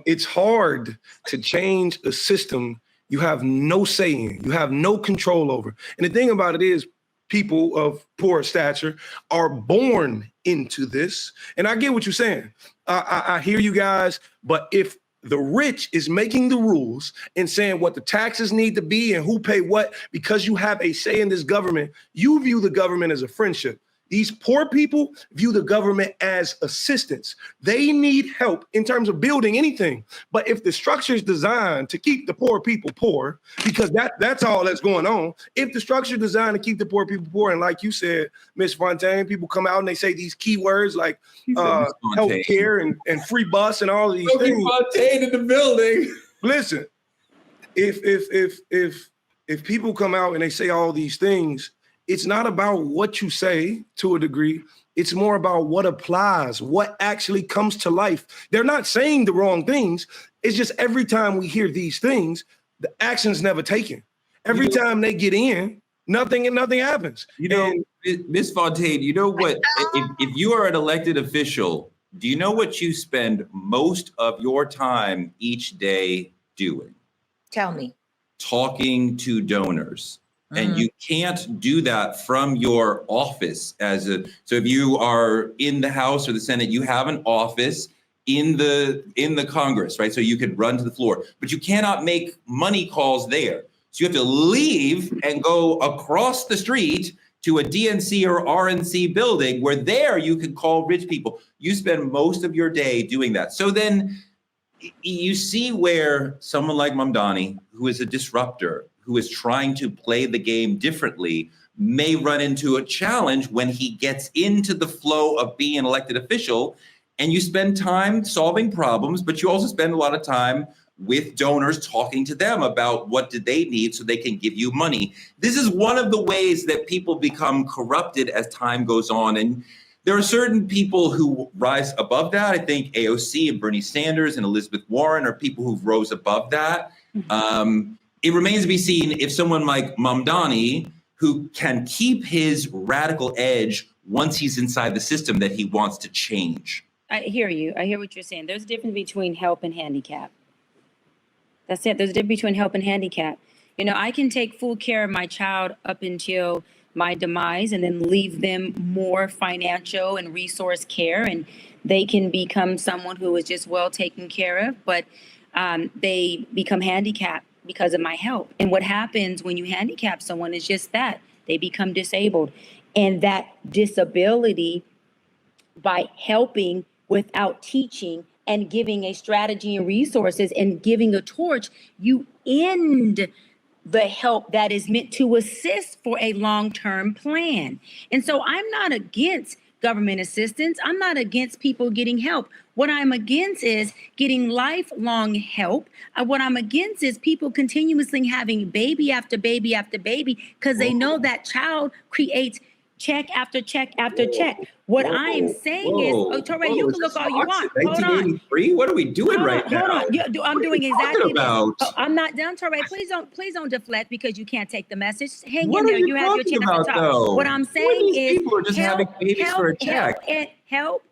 It's hard to change a system you have no say in, you have no control over. And the thing about it is, people of poor stature are born into this. And I get what you're saying. I hear you guys, but if the rich is making the rules and saying what the taxes need to be and who pay what, because you have a say in this government, you view the government as a friendship. These poor people view the government as assistance. They need help in terms of building anything. But if the structure is designed to keep the poor people poor, because that's all that's going on. If the structure is designed to keep the poor people poor, and like you said, Ms. Fontaine, people come out and they say these key words like healthcare and free bus and all of these things. Fontaine in the building. Listen, if people come out and they say all these things, it's not about what you say to a degree. It's more about what applies, what actually comes to life. They're not saying the wrong things. It's just every time we hear these things, the action's never taken. Every time they get in, nothing happens. Ms. Fontaine, you know what? If you are an elected official, do you know what you spend most of your time each day doing? Tell me. Talking to donors. And you can't do that from your office so if you are in the House or the Senate, you have an office in the Congress, right? So you could run to the floor, but you cannot make money calls there. So you have to leave and go across the street to a DNC or RNC building where there you can call rich people. You spend most of your day doing that. So then you see where someone like Mamdani, who is a disruptor, who is trying to play the game differently, may run into a challenge when he gets into the flow of being an elected official. And you spend time solving problems, but you also spend a lot of time with donors talking to them about what do they need so they can give you money. This is one of the ways that people become corrupted as time goes on. And there are certain people who rise above that. I think AOC and Bernie Sanders and Elizabeth Warren are people who rose above that. It remains to be seen if someone like Mamdani, who can keep his radical edge once he's inside the system that he wants to change. I hear you. I hear what you're saying. There's a difference between help and handicap. That's it. There's a difference between help and handicap. I can take full care of my child up until my demise and then leave them more financial and resource care, and they can become someone who is just well taken care of, but they become handicapped because of my help. And what happens when you handicap someone is just that. they become disabled. And that disability, by helping without teaching and giving a strategy and resources and giving a torch, you end the help that is meant to assist for a long-term plan. And so I'm not against government assistance. I'm not against people getting help. What I'm against is getting lifelong help. What I'm against is people continuously having baby after baby after baby because they know that child creates check after check after check. What I'm saying is, Torre, you can look all you want. Hold on. 1983? What are we doing right now? Hold on. I'm doing exactly about? I'm not done, Torre. Please don't deflect because you can't take the message. Hang What in are there. you You have your talking chance to about, talk. though? What I'm What saying these is people are just having babies for a check. Help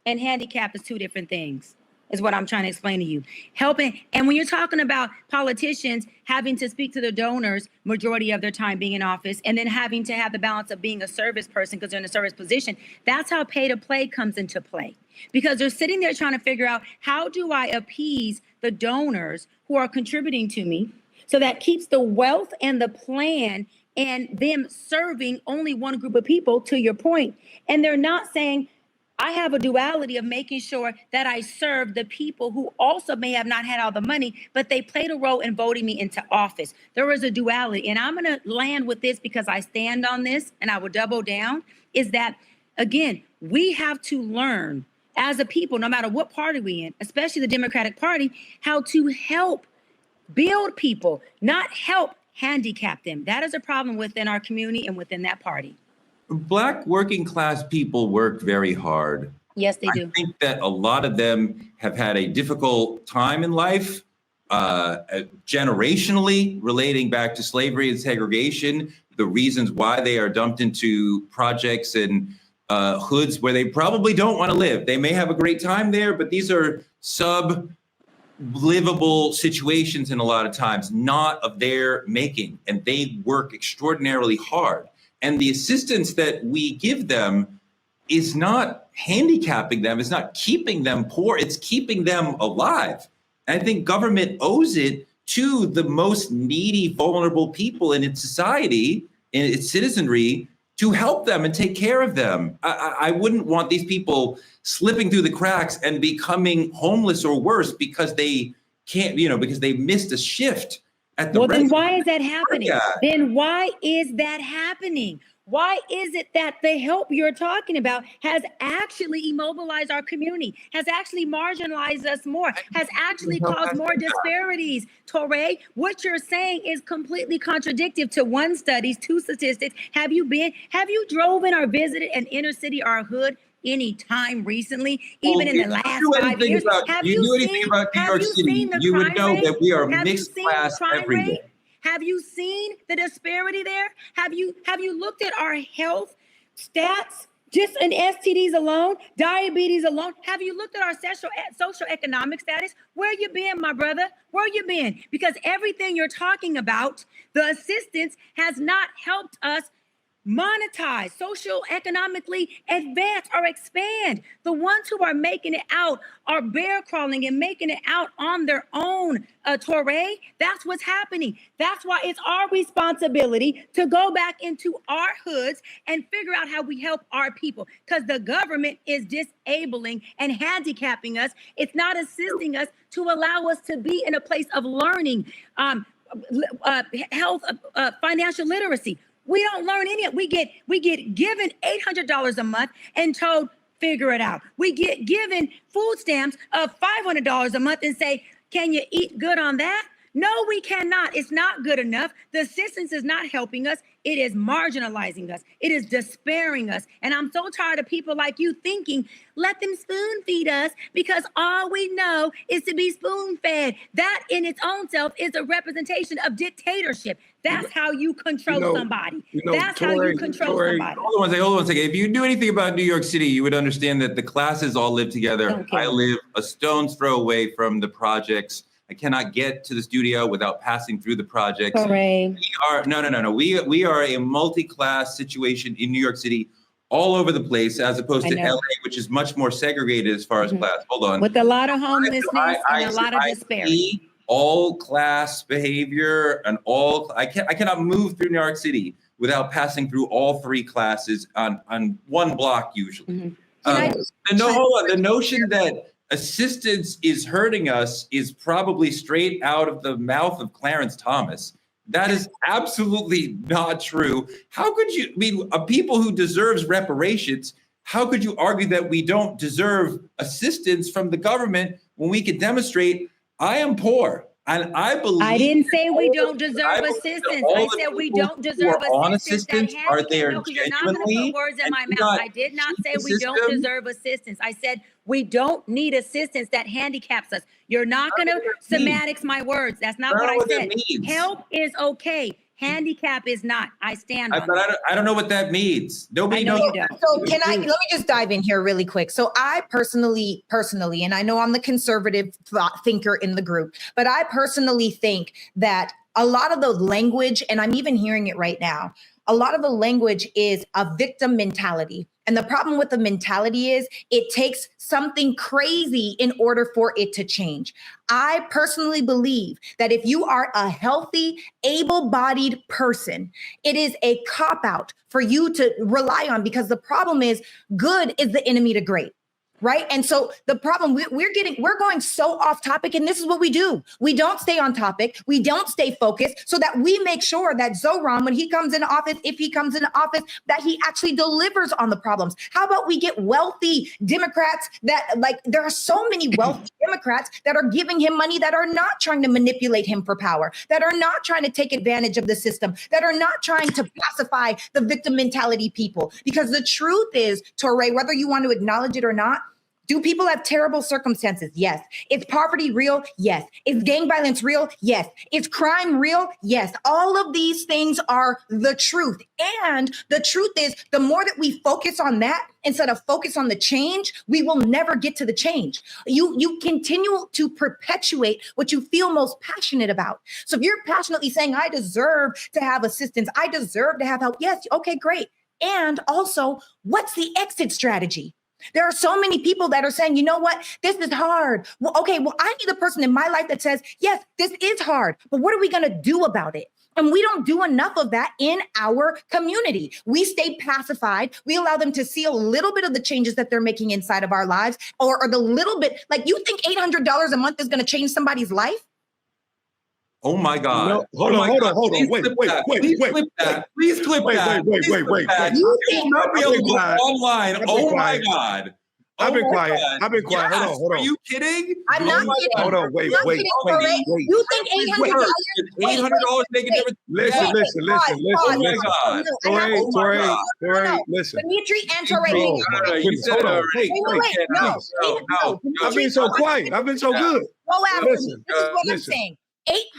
and handicap is two different things. Is what I'm trying to explain to you. Helping, and when you're talking about politicians having to speak to the donors majority of their time being in office, and then having to have the balance of being a service person because they're in a service position, that's how pay to play comes into play. Because they're sitting there trying to figure out, how do I appease the donors who are contributing to me so that keeps the wealth and the plan and them serving only one group of people, to your point. And they're not saying, I have a duality of making sure that I serve the people who also may have not had all the money, but they played a role in voting me into office. There is a duality. And I'm going to land with this because I stand on this and I will double down, is that, again, we have to learn as a people, no matter what party we're in, especially the Democratic Party, how to help build people, not help handicap them. That is a problem within our community and within that party. Black working class people work very hard. Yes, they do. I think that a lot of them have had a difficult time in life, generationally, relating back to slavery and segregation, the reasons why they are dumped into projects and hoods where they probably don't want to live. They may have a great time there, but these are sub-livable situations in a lot of times, not of their making, and they work extraordinarily hard. And the assistance that we give them is not handicapping them, it's not keeping them poor, it's keeping them alive. And I think government owes it to the most needy, vulnerable people in its society, in its citizenry, to help them and take care of them. I wouldn't want these people slipping through the cracks and becoming homeless or worse because they can't, because they missed a shift. Well, then why is that happening? Then why is that happening? Why is it that the help you're talking about has actually immobilized our community, has actually marginalized us more, has actually caused more disparities? Torre, what you're saying is completely contradictory to one study, two statistics. Have you driven or visited an inner city or a hood any time recently, even in the last 5 years? Have you seen about New York City? You would know that we are mixed class everywhere. Have you seen the disparity there? Have you looked at our health stats, just in STDs alone, diabetes alone? Have you looked at our social economic status? Where you been, my brother? Where you been? Because everything you're talking about, the assistance has not helped us monetize, social economically advance or expand. The ones who are making it out are bear crawling and making it out on their own, Torre. That's what's happening. That's why it's our responsibility to go back into our hoods and figure out how we help our people, because the government is disabling and handicapping us. It's not assisting us to allow us to be in a place of learning, health, financial literacy. We don't learn any of it. We get given $800 a month and told, figure it out. We get given food stamps of $500 a month and say, can you eat good on that? No, we cannot. It's not good enough. The assistance is not helping us. It is marginalizing us. It is despairing us. And I'm so tired of people like you thinking, let them spoon feed us because all we know is to be spoon fed. That in its own self is a representation of dictatorship. That's how you control somebody. That's how you control somebody. Hold on a second. If you knew anything about New York City, you would understand that the classes all live together. Okay. I live a stone's throw away from the projects. I cannot get to the studio without passing through the projects. Hooray. No. We are a multi-class situation in New York City, all over the place, as opposed to LA, which is much more segregated as far as class. Hold on. With a lot of homelessness and a lot of disparity. All class behavior and I cannot move through New York City without passing through all 3 classes on one block usually. The notion that assistance is hurting us is probably straight out of the mouth of Clarence Thomas. That is absolutely not true. How could you, a people who deserves reparations, how could you argue that we don't deserve assistance from the government when we can demonstrate I am poor? And I believe I didn't say we don't deserve assistance. I said we don't deserve assistance. Are there No, you're not going to put words in my mouth. I did not say we don't deserve assistance. I said we don't need assistance that handicaps us. You're not going to semantics my words. That's not what I said. Help is okay. Handicap is not. I stand on that. I don't know what that means. Nobody knows. So let me just dive in here really quick. So I personally, and I know I'm the conservative thinker in the group, but I personally think that a lot of the language, and I'm even hearing it right now, a lot of the language is a victim mentality. And the problem with the mentality is it takes something crazy in order for it to change. I personally believe that if you are a healthy, able-bodied person, it is a cop-out for you to rely on, because the problem is good is the enemy to great. Right. And so the problem we're going so off topic, and this is what we do. We don't stay on topic. We don't stay focused, so that we make sure that Zohran, when he comes into office, if he comes into office, that he actually delivers on the problems. How about we get wealthy Democrats there are so many wealthy Democrats that are giving him money, that are not trying to manipulate him for power, that are not trying to take advantage of the system, that are not trying to pacify the victim mentality people. Because the truth is, Touré, whether you want to acknowledge it or not, do people have terrible circumstances? Yes. Is poverty real? Yes. Is gang violence real? Yes. Is crime real? Yes. All of these things are the truth. And the truth is, the more that we focus on that instead of focus on the change, we will never get to the change. You continue to perpetuate what you feel most passionate about. So if you're passionately saying, I deserve to have assistance, I deserve to have help. Yes. Okay, great. And also, what's the exit strategy? There are so many people that are saying, you know what, this is hard. Well, okay, well, I need a person in my life that says, yes, this is hard, but what are we going to do about it? And we don't do enough of that in our community. We stay pacified. We allow them to see a little bit of the changes that they're making inside of our lives, or the little bit, like, you think $800 a month is going to change somebody's life? Oh my God. No, hold on. Wait. Please clip that. You not be able to go online. Oh my God. I've been quiet. Yes. Hold on. Are you kidding? I'm not kidding. Hold on. Wait. You think $800? $800 make a difference? Listen. Touré, listen. Dimitri and Touré. You said it already. No. I've been so quiet. I've been so good. Go after me. This is what I'm saying.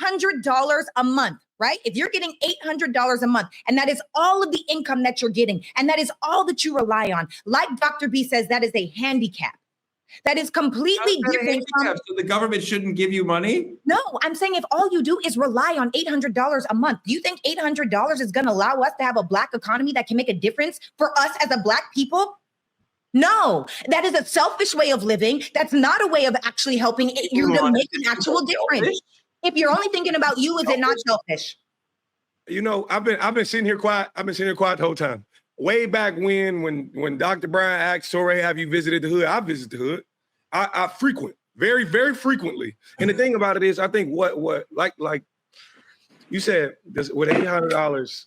$800 a month, right? If you're getting $800 a month, and that is all of the income that you're getting, and that is all that you rely on, like Dr. B says, that is a handicap. That is completely different from— So the government shouldn't give you money? No, I'm saying if all you do is rely on $800 a month, do you think $800 is going to allow us to have a Black economy that can make a difference for us as a Black people? No, that is a selfish way of living. That's not a way of actually helping you to make an actual difference. If you're only thinking about you, is it not selfish? You know, I've been sitting here quiet. I've been sitting here quiet the whole time. Way back when Dr. Brian asked, Touré, have you visited the hood? I visit the hood. I frequent, very, very frequently. And the thing about it is, I think what like you said, with $800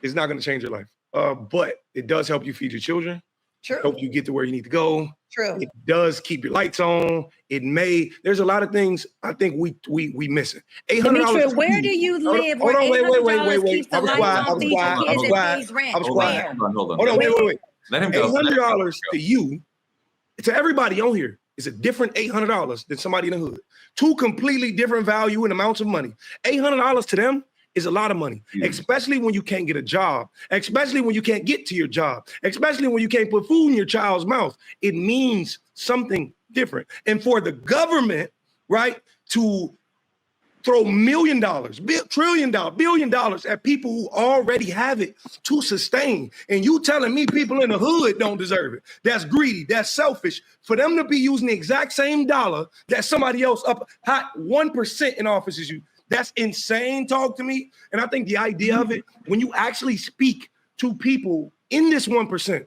is not going to change your life. But it does help you feed your children. True. Help you get to where you need to go. True. It does keep your lights on. There's a lot of things I think we missing. $800. Where do you live? Hold on, wait. I was quiet. Hold on, wait. Let him go. $800 to you, to everybody on here, is a different $800 than somebody in the hood. Two completely different value and amounts of money. $800 to them is a lot of money, especially when you can't get a job, especially when you can't get to your job, especially when you can't put food in your child's mouth. It means something different. And for the government, right, to throw $1 million, $1 billion at people who already have it to sustain. And you telling me people in the hood don't deserve it. That's greedy. That's selfish. For them to be using the exact same dollar that somebody else up hot 1% in office is you. That's insane talk to me. And I think the idea of it, when you actually speak to people in this 1%,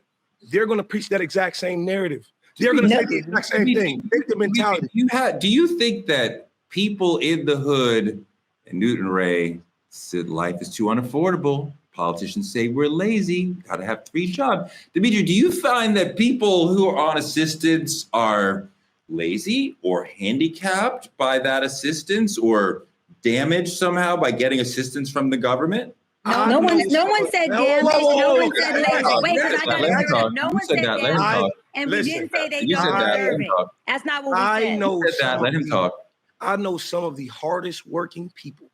they're going to preach that exact same narrative. They're going to say the exact same thing. Victim mentality. Do you think that people in the hood and Newton Ray said life is too unaffordable? Politicians say we're lazy, got to have 3 jobs. Dimitri, do you find that people who are on assistance are lazy or handicapped by that assistance or damaged somehow by getting assistance from the government? No one said damage. No one said lazy. Wait, because I got to hear. No one said damage. And we didn't say they don't deserve it. That's not what we said. Let him talk. I know some of the hardest working people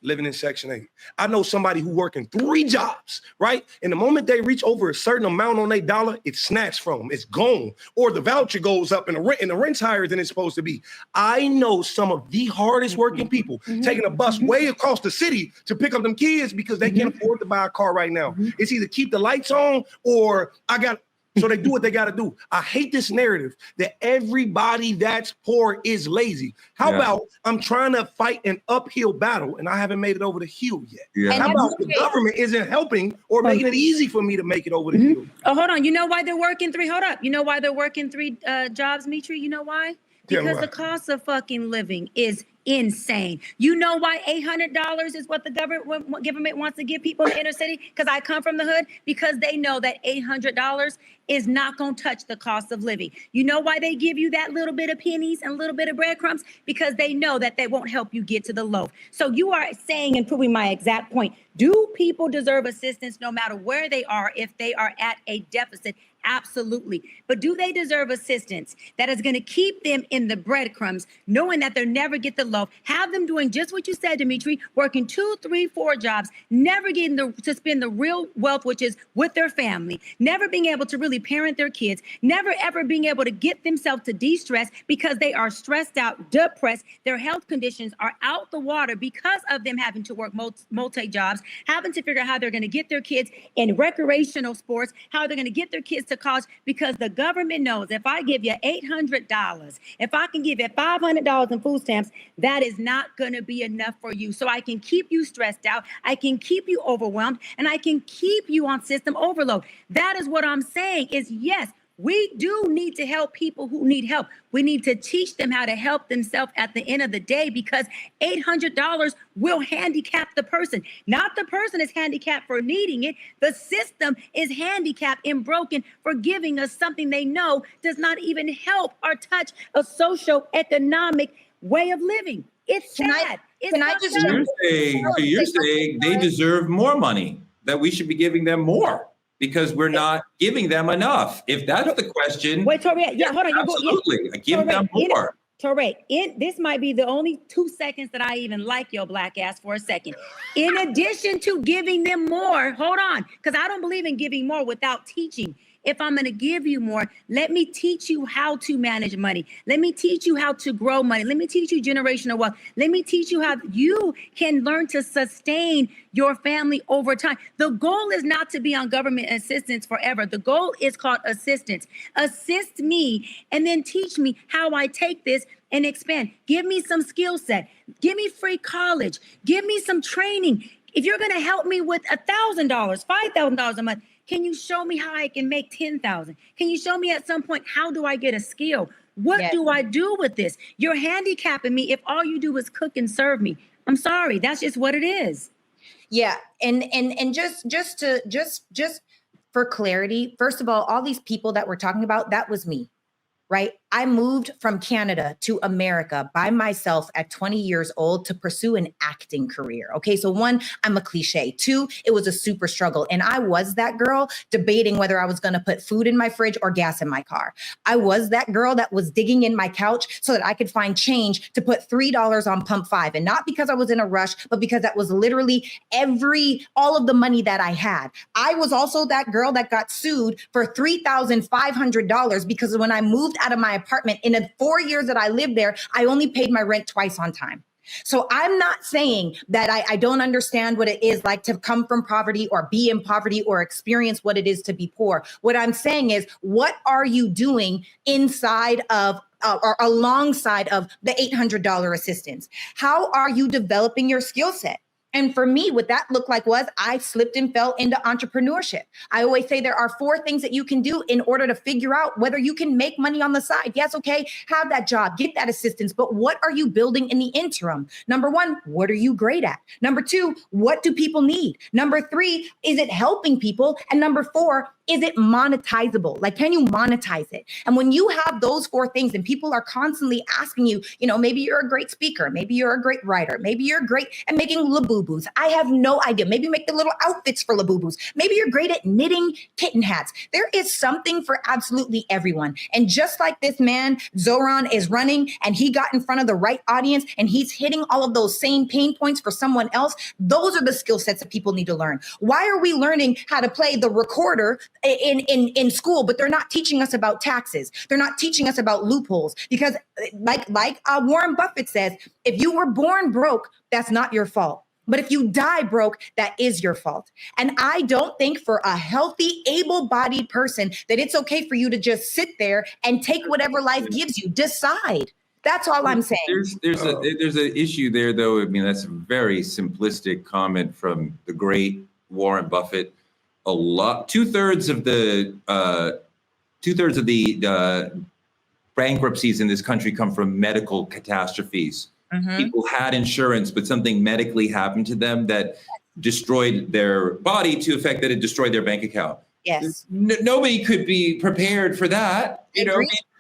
living in Section 8. I know somebody who working 3 jobs, right? And the moment they reach over a certain amount on their dollar, it's snatched from them. It's gone. Or the voucher goes up and the rent's higher than it's supposed to be. I know some of the hardest working people taking a bus way across the city to pick up them kids because they can't afford to buy a car right now. It's either keep the lights on or so they do what they got to do. I hate this narrative that everybody that's poor is lazy. How about I'm trying to fight an uphill battle and I haven't made it over the hill yet? Yeah. How about the government isn't helping or making it easy for me to make it over the hill? Oh, hold on. You know why they're working 3? Hold up. You know why they're working 3 jobs, Mitri? You know why? Because the cost of fucking living is insane. You know why $800 is what the government wants to give people in the inner city? Because I come from the hood. Because they know that $800 is not going to touch the cost of living. You know why they give you that little bit of pennies and a little bit of breadcrumbs? Because they know that they won't help you get to the loaf. So you are saying and proving my exact point. Do people deserve assistance no matter where they are if they are at a deficit? Absolutely. But do they deserve assistance that is going to keep them in the breadcrumbs, knowing that they'll never get the loaf? Have them doing just what you said, Dimitri, working 2, 3, 4 jobs, never getting to spend the real wealth, which is with their family, never being able to really parent their kids, never ever being able to get themselves to de-stress because they are stressed out, depressed. Their health conditions are out the water because of them having to work multi-jobs, having to figure out how they're going to get their kids in recreational sports, how they're going to get their kids to college, because the government knows if I give you $800, if I can give you $500 in food stamps, that is not going to be enough for you. So I can keep you stressed out, I can keep you overwhelmed, and I can keep you on system overload. That is what I'm saying is, yes, we do need to help people who need help. We need to teach them how to help themselves at the end of the day, because $800 will handicap the person. Not the person is handicapped for needing it. The system is handicapped and broken for giving us something they know does not even help or touch a socio-economic way of living. It's sad. You're saying they deserve more money, that we should be giving them more, because we're not giving them enough. If that's the question. Wait, Torre, hold on. Absolutely. Give them more. Torre, this might be the only 2 seconds that I even like your black ass for a second. In addition to giving them more, hold on, because I don't believe in giving more without teaching. If I'm going to give you more, let me teach you how to manage money. Let me teach you how to grow money. Let me teach you generational wealth. Let me teach you how you can learn to sustain your family over time. The goal is not to be on government assistance forever. The goal is called assistance. Assist me and then teach me how I take this and expand. Give me some skill set. Give me free college. Give me some training. If you're going to help me with $1,000, $5,000 a month, can you show me how I can make 10,000? Can you show me at some point, how do I get a skill? What do I do with this? You're handicapping me if all you do is cook and serve me. I'm sorry. That's just what it is. Yeah. And just for clarity, first of all these people that we're talking about, that was me, right? I moved from Canada to America by myself at 20 years old to pursue an acting career. Okay, so 1, I'm a cliche. 2, it was a super struggle. And I was that girl debating whether I was going to put food in my fridge or gas in my car. I was that girl that was digging in my couch so that I could find change to put $3 on pump 5. And not because I was in a rush, but because that was literally all of the money that I had. I was also that girl that got sued for $3,500 because when I moved out of my apartment in the 4 years that I lived there, I only paid my rent twice on time. So I'm not saying that I don't understand what it is like to come from poverty or be in poverty or experience what it is to be poor. What I'm saying is, what are you doing inside of or alongside of the $800 assistance? How are you developing your skill set? And for me, what that looked like was I slipped and fell into entrepreneurship. I always say there are 4 things that you can do in order to figure out whether you can make money on the side. Yes, okay, have that job, get that assistance, but what are you building in the interim? Number 1, what are you great at? Number 2, what do people need? Number 3, is it helping people? And number 4, is it monetizable? Like, can you monetize it? And when you have those 4 things and people are constantly asking you, maybe you're a great speaker, maybe you're a great writer, maybe you're great at making labubus. I have no idea. Maybe make the little outfits for labubus. Maybe you're great at knitting kitten hats. There is something for absolutely everyone. And just like this man, Zohran, is running and he got in front of the right audience and he's hitting all of those same pain points for someone else, those are the skill sets that people need to learn. Why are we learning how to play the recorder in school, but they're not teaching us about taxes? They're not teaching us about loopholes, because like Warren Buffett says, if you were born broke, that's not your fault. But if you die broke, that is your fault. And I don't think for a healthy, able-bodied person that it's okay for you to just sit there and take whatever life gives you. Decide. That's all I'm saying. There's an issue there, though. I mean, that's a very simplistic comment from the great Warren Buffett. Two-thirds of the bankruptcies in this country come from medical catastrophes. Mm-hmm. People had insurance, but something medically happened to them that destroyed their body to the effect that it destroyed their bank account. Yes. Nobody could be prepared for that.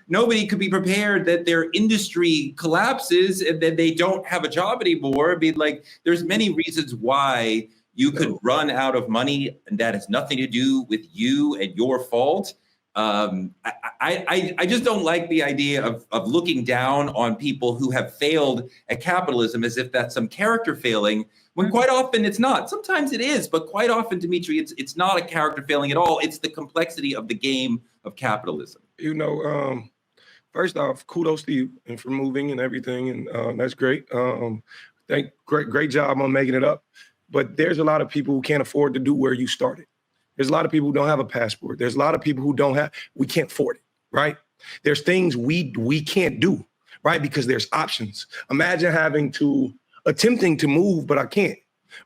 Nobody could be prepared that their industry collapses and that they don't have a job anymore. I mean, like, there's many reasons why you could run out of money, and that has nothing to do with you and your fault. I just don't like the idea of looking down on people who have failed at capitalism as if that's some character failing, when quite often it's not. Sometimes it is, but quite often, Dimitri, it's not a character failing at all. It's the complexity of the game of capitalism. First off, kudos to you and for moving and everything, and that's great. Great job on making it up. But there's a lot of people who can't afford to do where you started. There's a lot of people who don't have a passport. There's a lot of people who we can't afford it, right? There's things we can't do, right? Because there's options. Imagine attempting to move, but I can't,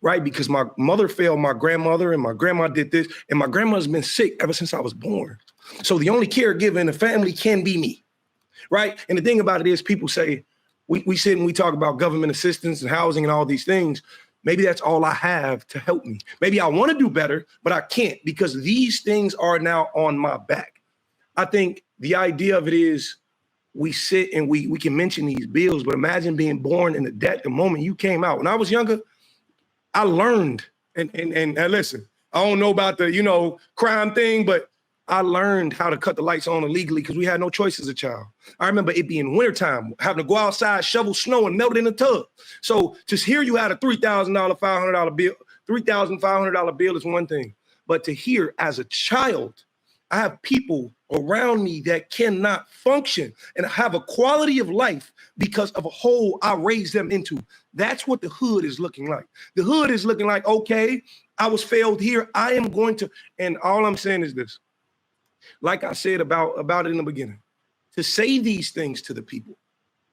right? Because my mother failed my grandmother and my grandma did this, and my grandma's been sick ever since I was born. So the only caregiver in the family can be me, right? And the thing about it is, people say, we sit and we talk about government assistance and housing and all these things. Maybe that's all I have to help me. Maybe I want to do better, but I can't because these things are now on my back. I think the idea of it is we sit and we can mention these bills, but imagine being born in the debt the moment you came out. When I was younger, I learned, and listen, I don't know about the, crime thing, but I learned how to cut the lights on illegally because we had no choice as a child. I remember it being wintertime, having to go outside, shovel snow, and melt it in a tub. So just hear you had a $3,000, $500 bill, $3,500 bill is one thing. But to hear as a child, I have people around me that cannot function and have a quality of life because of a hole I raised them into. That's what the hood is looking like. The hood is looking like, okay, I was failed here. I am going to, and all I'm saying is this. Like I said about it in the beginning, to say these things to the people,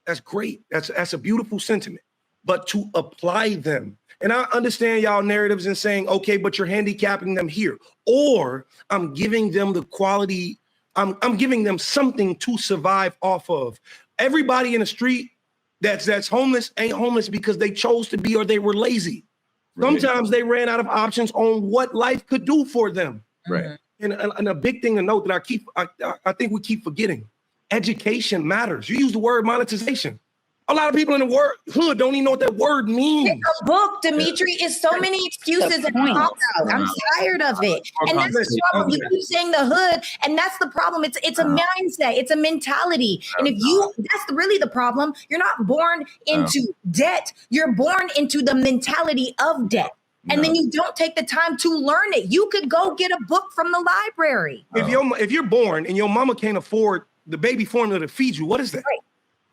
that's great. That's a beautiful sentiment. But to apply them, and I understand y'all narratives and saying, okay, but you're handicapping them here, or I'm giving them the quality, I'm giving them something to survive off of. Everybody in the street that's homeless ain't homeless because they chose to be or they were lazy. Right. Sometimes they ran out of options on what life could do for them. Right. And a big thing to note that I think we keep forgetting, education matters. You use the word monetization. A lot of people in the hood don't even know what that word means. Pick a book, Dimitri. It's so many excuses and cop-outs. I'm tired of it. And that's the problem. You keep saying the hood, and that's the problem. It's a mindset. It's a mentality. And that's really the problem. You're not born into debt. You're born into the mentality of debt. And then you don't take the time to learn it. You could go get a book from the library. If you're born and your mama can't afford the baby formula to feed you, what is that? Right.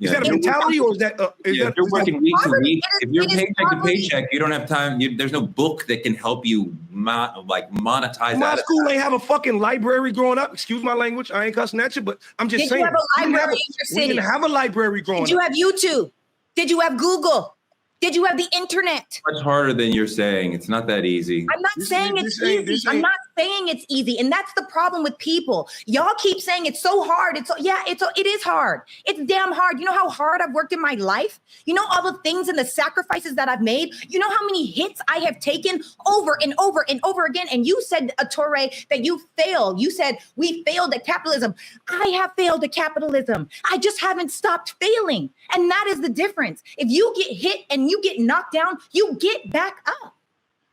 Is that a mentality or is that? If you're working week to week, if you're it is paycheck to poverty. paycheck, you don't have time. There's no book that can help you monetize My that. school ain't have a fucking library growing up. Excuse my language. I ain't cussing at you, but I'm just Did saying. you have a library in your We city? didn't have a library growing Did you up. have YouTube? Did you have Google? Did you have the internet? Much harder than you're saying. It's not that easy. I'm not saying it's easy. I'm not saying it's easy. And that's the problem with people. Y'all keep saying it's so hard. It is hard. It's damn hard. You know how hard I've worked in my life? You know all the things and the sacrifices that I've made? You know how many hits I have taken over and over and over again? And you said, Torre, that you failed. You said we failed at capitalism. I have failed at capitalism. I just haven't stopped failing. And that is the difference. If you get hit and you get knocked down, you get back up.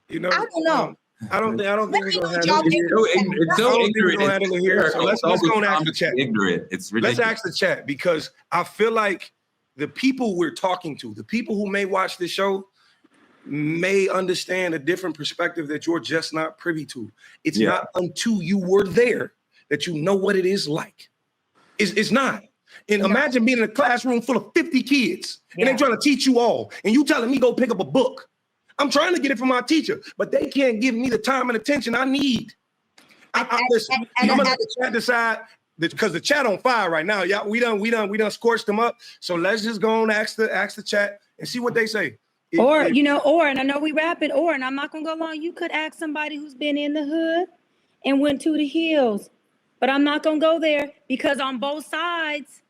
You know, I don't know. I don't think we're gonna Y'all handle it think- here. It's so I don't think we're ignorant. gonna handle it here. So let's go and ask the chat. Ignorant. It's Let's ridiculous. ask the chat because I feel like the people we're talking to, the people who may watch this show, may understand a different perspective that you're just not privy to. It's not until you were there that you know what it is like. It's not. And imagine being in a classroom full of 50 kids and they're trying to teach you all, and you telling me go pick up a book. I'm trying to get it from my teacher, but they can't give me the time and attention I need. Listen, I'm gonna let the chat decide because the chat on fire right now. Yeah, we done scorched them up. So let's just go and ask the chat and see what they say. And I know we rapping, and I'm not gonna go long. You could ask somebody who's been in the hood and went to the hills, but I'm not gonna go there because on both sides,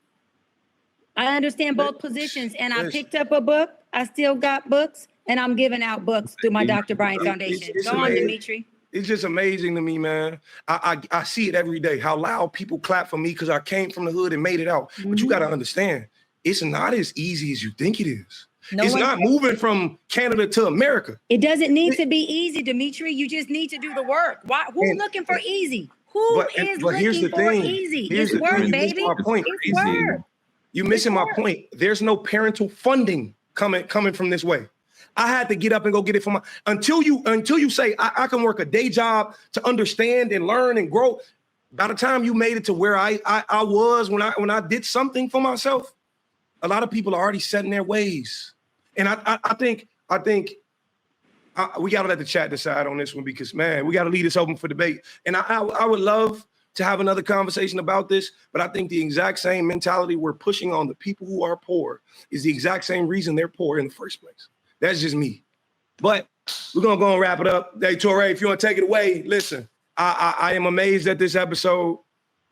I understand both positions, and I picked up a book. I still got books, and I'm giving out books through my Dr. Bryant Foundation. It's Go on, amazing. Dimitri. It's just amazing to me, man. I see it every day, how loud people clap for me because I came from the hood and made it out. But you got to understand, it's not as easy as you think it is. It's not moving from Canada to America. It doesn't need to be easy, Dimitri. You just need to do the work. Who's looking for easy? Who is looking for easy? It's work, baby. It's work. You're missing my point. There's no parental funding coming from this way. I had to get up and go get it from until you say I can work a day job to understand and learn and grow. By the time you made it to where I was when I did something for myself, a lot of people are already set in their ways. And I think we got to let the chat decide on this one because, man, we got to leave this open for debate. And I would love to have another conversation about this, but I think the exact same mentality we're pushing on the people who are poor is the exact same reason they're poor in the first place. That's just me. But we're going to go and wrap it up. Hey, Torre, if you want to take it away, listen, I am amazed at this episode.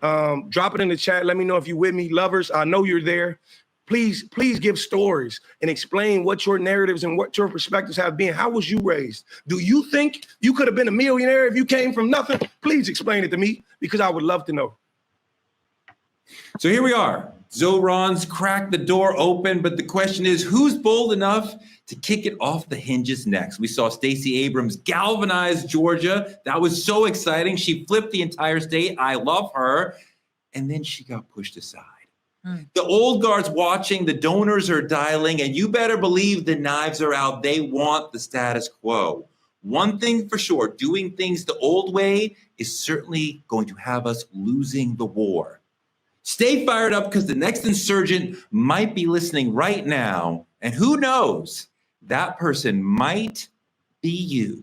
Drop it in the chat. Let me know if you're with me. Lovers, I know you're there. Please give stories and explain what your narratives and what your perspectives have been. How was you raised? Do you think you could have been a millionaire if you came from nothing? Please explain it to me because I would love to know. So here we are. Zohran's cracked the door open, but the question is, who's bold enough to kick it off the hinges next? We saw Stacey Abrams galvanize Georgia. That was so exciting. She flipped the entire state. I love her. And then she got pushed aside. The old guard's watching, the donors are dialing, and you better believe the knives are out. They want the status quo. One thing for sure, doing things the old way is certainly going to have us losing the war. Stay fired up because the next insurgent might be listening right now. And who knows, that person might be you.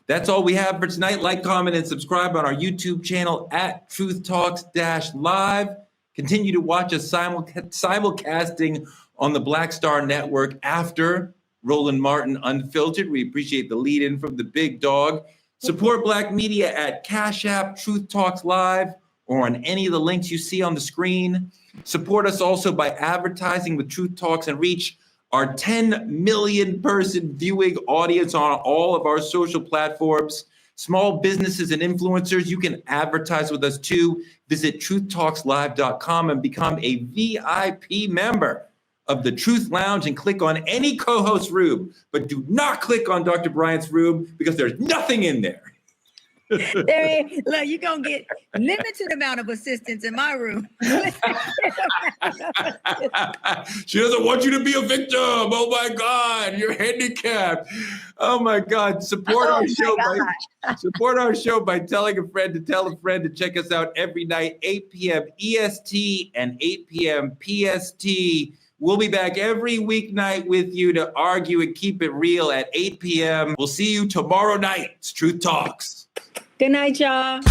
That's all we have for tonight. Like, comment, and subscribe on our YouTube channel at Truth Talks-Live. Continue to watch us simulcasting on the Black Star Network after Roland Martin Unfiltered. We appreciate the lead-in from the big dog. Support Black media at Cash App, Truth Talks Live, or on any of the links you see on the screen. Support us also by advertising with Truth Talks and reach our 10 million person viewing audience on all of our social platforms. Small businesses and influencers, you can advertise with us too. Visit truthtalkslive.com and become a VIP member of the Truth Lounge and click on any co-host room. But do not click on Dr. Bryant's room because there's nothing in there. Look, you're going to get limited amount of assistance in my room. She doesn't want you to be a victim. Oh my God, you're handicapped. Oh my God. Support our show by telling a friend to tell a friend to check us out every night, 8 p.m. EST and 8 p.m. PST. We'll be back every weeknight with you to argue and keep it real at 8 p.m. We'll see you tomorrow night. It's Truth Talks. Good night, y'all.